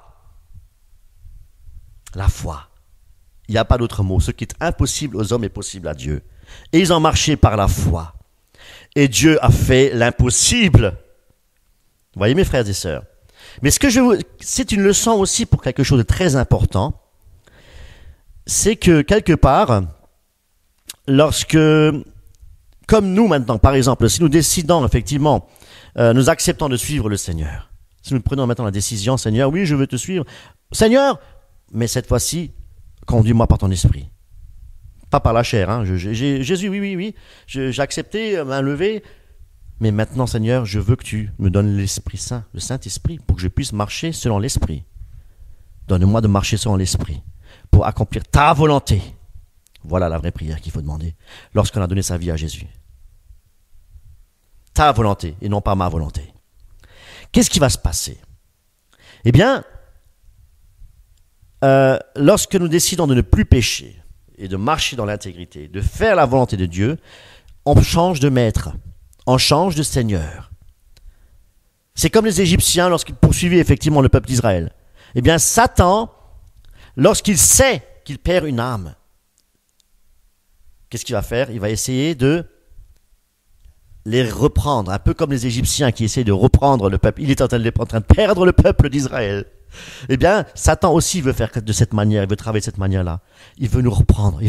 Il n'y a pas d'autre mot. Ce qui est impossible aux hommes est possible à Dieu. Et ils ont marché par la foi. Et Dieu a fait l'impossible. Vous voyez, mes frères et sœurs. Mais c'est une leçon aussi pour quelque chose de très important. C'est que quelque part, lorsque, comme nous maintenant, par exemple, si nous décidons effectivement, nous acceptons de suivre le Seigneur. Si nous prenons maintenant la décision, Seigneur, oui, je veux te suivre. Seigneur, mais cette fois-ci, conduis-moi par ton esprit. Pas par la chair. Jésus, oui. J'ai accepté, main levée. Mais maintenant, Seigneur, je veux que tu me donnes l'Esprit Saint, le Saint-Esprit, pour que je puisse marcher selon l'Esprit. Donne-moi de marcher selon l'Esprit, pour accomplir ta volonté. Voilà la vraie prière qu'il faut demander lorsqu'on a donné sa vie à Jésus. Ta volonté, et non pas ma volonté. Qu'est-ce qui va se passer ? Eh bien, lorsque nous décidons de ne plus pécher, et de marcher dans l'intégrité, de faire la volonté de Dieu, on change de maître, on change de Seigneur. C'est comme les Égyptiens lorsqu'ils poursuivaient effectivement le peuple d'Israël. Eh bien, Satan, lorsqu'il sait qu'il perd une âme, qu'est-ce qu'il va faire ? Il va essayer de les reprendre, un peu comme les Égyptiens qui essaient de reprendre le peuple. Il est en train de perdre le peuple d'Israël. Eh bien, Satan aussi veut faire de cette manière, il veut travailler de cette manière-là. Il veut nous reprendre.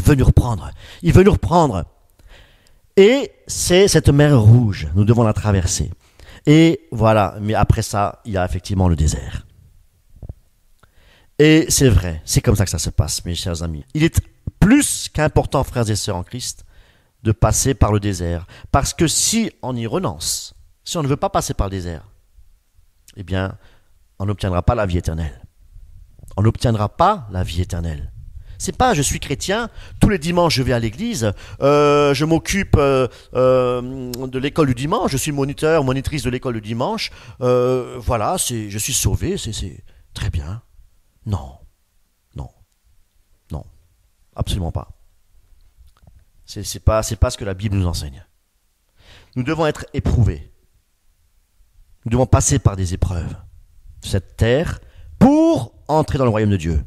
Et c'est cette mer Rouge, nous devons la traverser. Et voilà, mais après ça, il y a effectivement le désert. Et c'est vrai, c'est comme ça que ça se passe, mes chers amis. Il est plus qu'important, frères et sœurs en Christ, de passer par le désert. Parce que si on y renonce, si on ne veut pas passer par le désert, eh bien, on n'obtiendra pas la vie éternelle. C'est pas je suis chrétien, tous les dimanches je vais à l'église, je m'occupe de l'école du dimanche, je suis monitrice de l'école du dimanche, voilà, je suis sauvé, c'est très bien. Non, absolument pas. C'est pas ce que la Bible nous enseigne. Nous devons être éprouvés. Nous devons passer par des épreuves de cette terre pour entrer dans le royaume de Dieu.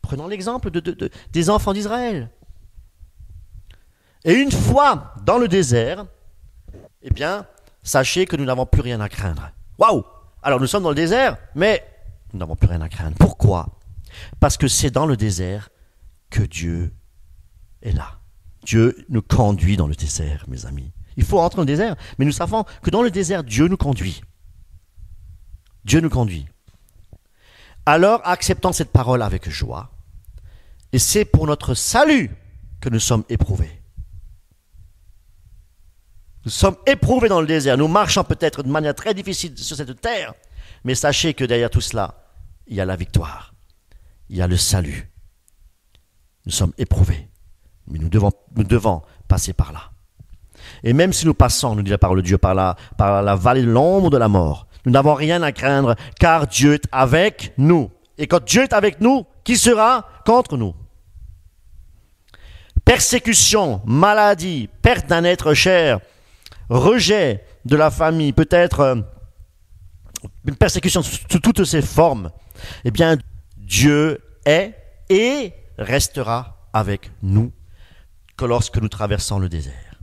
Prenons l'exemple des enfants d'Israël. Et une fois dans le désert, eh bien, sachez que nous n'avons plus rien à craindre. Waouh! Alors nous sommes dans le désert, mais nous n'avons plus rien à craindre. Pourquoi? Parce que c'est dans le désert que Dieu est là. Dieu nous conduit dans le désert, mes amis. Il faut entrer dans le désert, mais nous savons que dans le désert, Dieu nous conduit. Dieu nous conduit. Alors, acceptons cette parole avec joie. Et c'est pour notre salut que nous sommes éprouvés. Nous sommes éprouvés dans le désert. Nous marchons peut-être de manière très difficile sur cette terre. Mais sachez que derrière tout cela, il y a la victoire. Il y a le salut. Nous sommes éprouvés. Mais nous devons passer par là. Et même si nous passons, nous dit la parole de Dieu, par la vallée de l'ombre de la mort, nous n'avons rien à craindre, car Dieu est avec nous. Et quand Dieu est avec nous, qui sera contre nous? Persécution, maladie, perte d'un être cher, rejet de la famille, peut-être une persécution sous toutes ses formes, eh bien, Dieu est et restera avec nous que lorsque nous traversons le désert.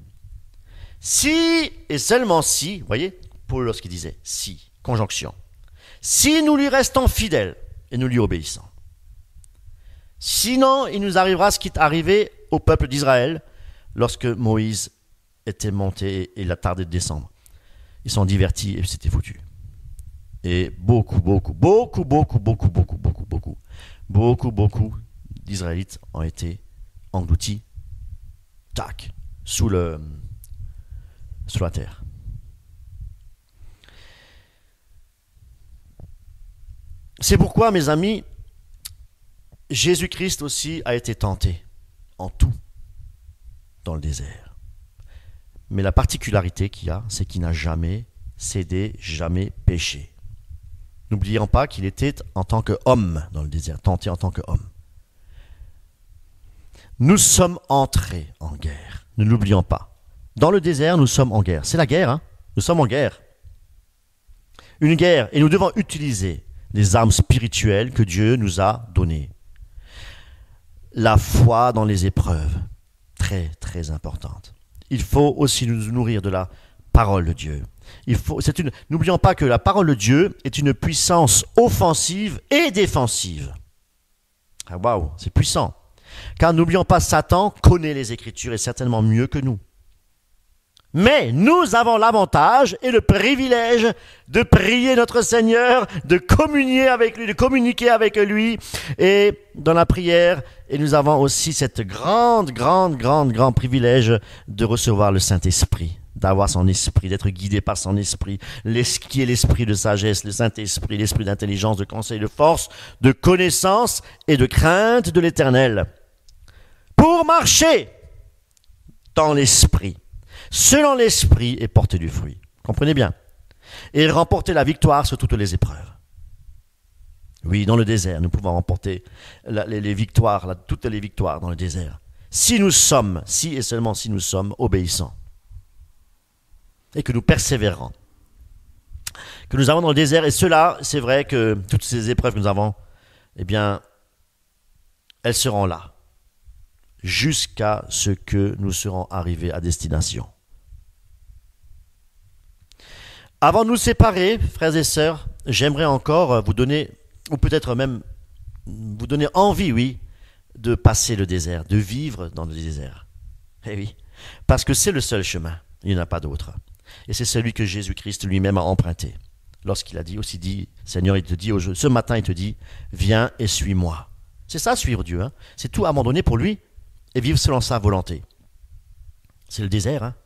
Si et seulement si, vous voyez, Paul lorsqu'il disait si, conjonction, si nous lui restons fidèles et nous lui obéissons. Sinon, il nous arrivera ce qui est arrivé au peuple d'Israël lorsque Moïse était monté et il a tardé de descendre. Ils sont divertis et c'était foutu. Et beaucoup d'Israélites ont été engloutis, tac, sous la terre. C'est pourquoi, mes amis, Jésus-Christ aussi a été tenté en tout dans le désert. Mais la particularité qu'il a, c'est qu'il n'a jamais cédé, jamais péché. N'oublions pas qu'il était en tant qu'homme dans le désert, tenté en tant qu'homme. Nous sommes entrés en guerre, ne l'oublions pas. Dans le désert, nous sommes en guerre. C'est la guerre, hein? Nous sommes en guerre. Une guerre, et nous devons utiliser les armes spirituelles que Dieu nous a données. La foi dans les épreuves, très importante. Il faut aussi nous nourrir de la parole de Dieu. N'oublions pas que la parole de Dieu est une puissance offensive et défensive. Ah, waouh, c'est puissant. Car n'oublions pas, Satan connaît les Écritures et certainement mieux que nous. Mais nous avons l'avantage et le privilège de prier notre Seigneur, de communier avec lui, de communiquer avec lui et dans la prière. Et nous avons aussi cette grand privilège de recevoir le Saint-Esprit, d'avoir son esprit, d'être guidé par son esprit, qui est l'esprit de sagesse, le Saint-Esprit, l'esprit d'intelligence, de conseil, de force, de connaissance et de crainte de l'Éternel. Pour marcher dans l'esprit, selon l'esprit et porter du fruit. Comprenez bien. Et remporter la victoire sur toutes les épreuves. Oui, dans le désert, nous pouvons remporter les victoires, toutes les victoires dans le désert. Si et seulement si nous sommes obéissants. Et que nous persévérons. Que nous avons dans le désert. Et cela, c'est vrai que toutes ces épreuves que nous avons, eh bien, elles seront là. Jusqu'à ce que nous serons arrivés à destination. Avant de nous séparer, frères et sœurs, j'aimerais encore vous donner, ou peut-être même vous donner envie, oui, de passer le désert, de vivre dans le désert. Eh oui, parce que c'est le seul chemin, il n'y en a pas d'autre. Et c'est celui que Jésus-Christ lui-même a emprunté. Lorsqu'il a dit, Seigneur, il te dit, ce matin, il te dit, viens et suis-moi. C'est ça, suivre Dieu, hein. C'est tout abandonner pour lui et vivre selon sa volonté. C'est le désert, hein.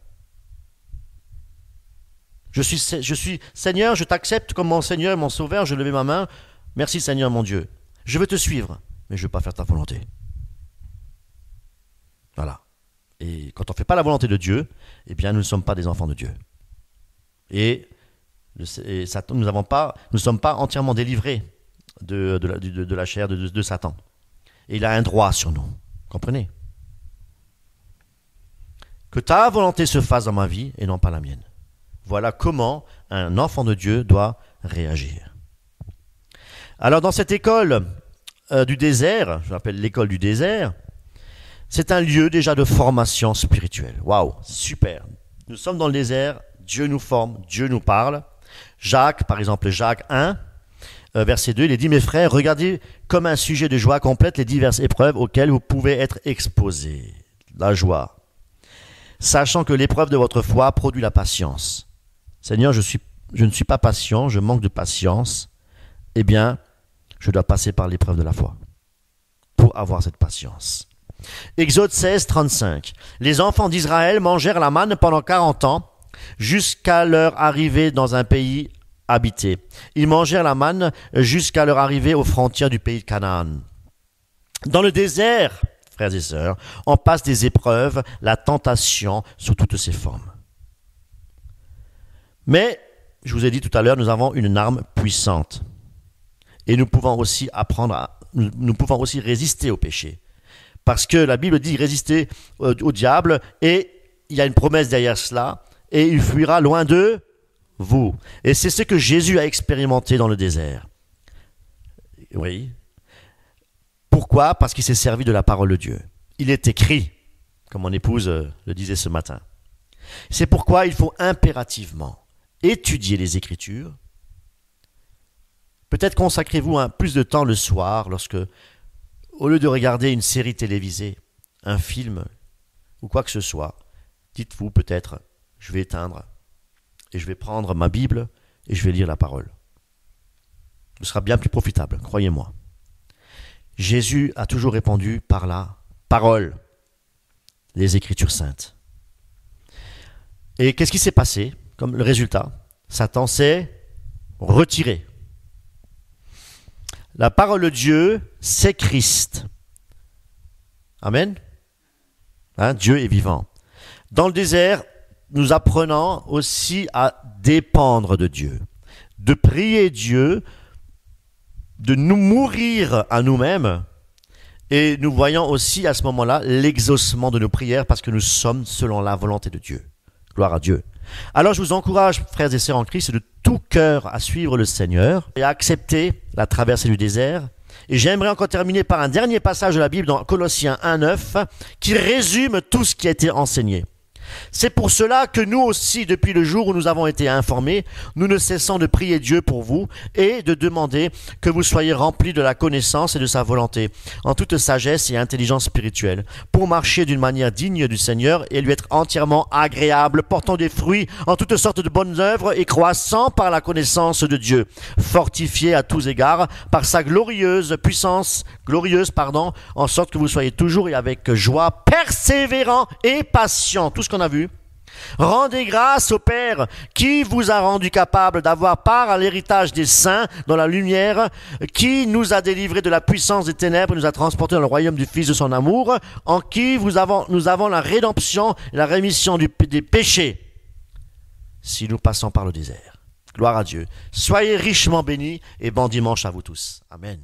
Je suis Seigneur, je t'accepte comme mon Seigneur, mon Sauveur, je lève ma main. Merci Seigneur mon Dieu. Je veux te suivre, mais je ne veux pas faire ta volonté. Voilà. Et quand on ne fait pas la volonté de Dieu, eh bien nous ne sommes pas des enfants de Dieu. Et nous ne sommes pas entièrement délivrés de la chair de Satan. Et il a un droit sur nous. Comprenez? Que ta volonté se fasse dans ma vie et non pas la mienne. Voilà comment un enfant de Dieu doit réagir. Alors dans cette école du désert, je l'appelle l'école du désert, c'est un lieu déjà de formation spirituelle. Waouh, super. Nous sommes dans le désert, Dieu nous forme, Dieu nous parle. Jacques, par exemple, Jacques 1, verset 2, il est dit, mes frères, regardez comme un sujet de joie complète les diverses épreuves auxquelles vous pouvez être exposés. La joie. Sachant que l'épreuve de votre foi produit la patience. Seigneur, je ne suis pas patient, je manque de patience. Eh bien, je dois passer par l'épreuve de la foi pour avoir cette patience. Exode 16, 35. Les enfants d'Israël mangèrent la manne pendant 40 ans jusqu'à leur arrivée dans un pays habité. Ils mangèrent la manne jusqu'à leur arrivée aux frontières du pays de Canaan. Dans le désert, frères et sœurs, on passe des épreuves, la tentation sous toutes ses formes. Mais, je vous ai dit tout à l'heure, nous avons une arme puissante. Et nous pouvons aussi nous pouvons aussi résister au péché. Parce que la Bible dit résister au diable, et il y a une promesse derrière cela, et il fuira loin de vous. Et c'est ce que Jésus a expérimenté dans le désert. Oui. Pourquoi ? Parce qu'il s'est servi de la parole de Dieu. Il est écrit, comme mon épouse le disait ce matin. C'est pourquoi il faut impérativement étudier les Écritures. Peut-être consacrez-vous plus de temps le soir lorsque, au lieu de regarder une série télévisée, un film ou quoi que ce soit, dites-vous peut-être, je vais éteindre et je vais prendre ma Bible et je vais lire la parole. Ce sera bien plus profitable, croyez-moi. Jésus a toujours répondu par la parole, les Écritures saintes. Et qu'est-ce qui s'est passé comme le résultat ? Satan s'est retiré. La parole de Dieu, c'est Christ. Amen. Dieu est vivant. Dans le désert, nous apprenons aussi à dépendre de Dieu, de prier Dieu, de nous mourir à nous-mêmes. Et nous voyons aussi à ce moment-là l'exaucement de nos prières parce que nous sommes selon la volonté de Dieu. Gloire à Dieu. Alors je vous encourage, frères et sœurs en Christ, de tout cœur à suivre le Seigneur et à accepter la traversée du désert. Et j'aimerais encore terminer par un dernier passage de la Bible dans Colossiens 1:9 qui résume tout ce qui a été enseigné. C'est pour cela que nous aussi, depuis le jour où nous avons été informés, nous ne cessons de prier Dieu pour vous et de demander que vous soyez remplis de la connaissance et de sa volonté, en toute sagesse et intelligence spirituelle, pour marcher d'une manière digne du Seigneur et lui être entièrement agréable, portant des fruits en toutes sortes de bonnes œuvres et croissant par la connaissance de Dieu, fortifié à tous égards par sa glorieuse, en sorte que vous soyez toujours et avec joie, persévérant et patient. Tout ce qu'on a vu. Rendez grâce au Père qui vous a rendu capable d'avoir part à l'héritage des saints dans la lumière, qui nous a délivrés de la puissance des ténèbres et nous a transportés dans le royaume du Fils de son amour, en qui nous avons la rédemption et la rémission des péchés, si nous passons par le désert. Gloire à Dieu. Soyez richement bénis et bon dimanche à vous tous. Amen.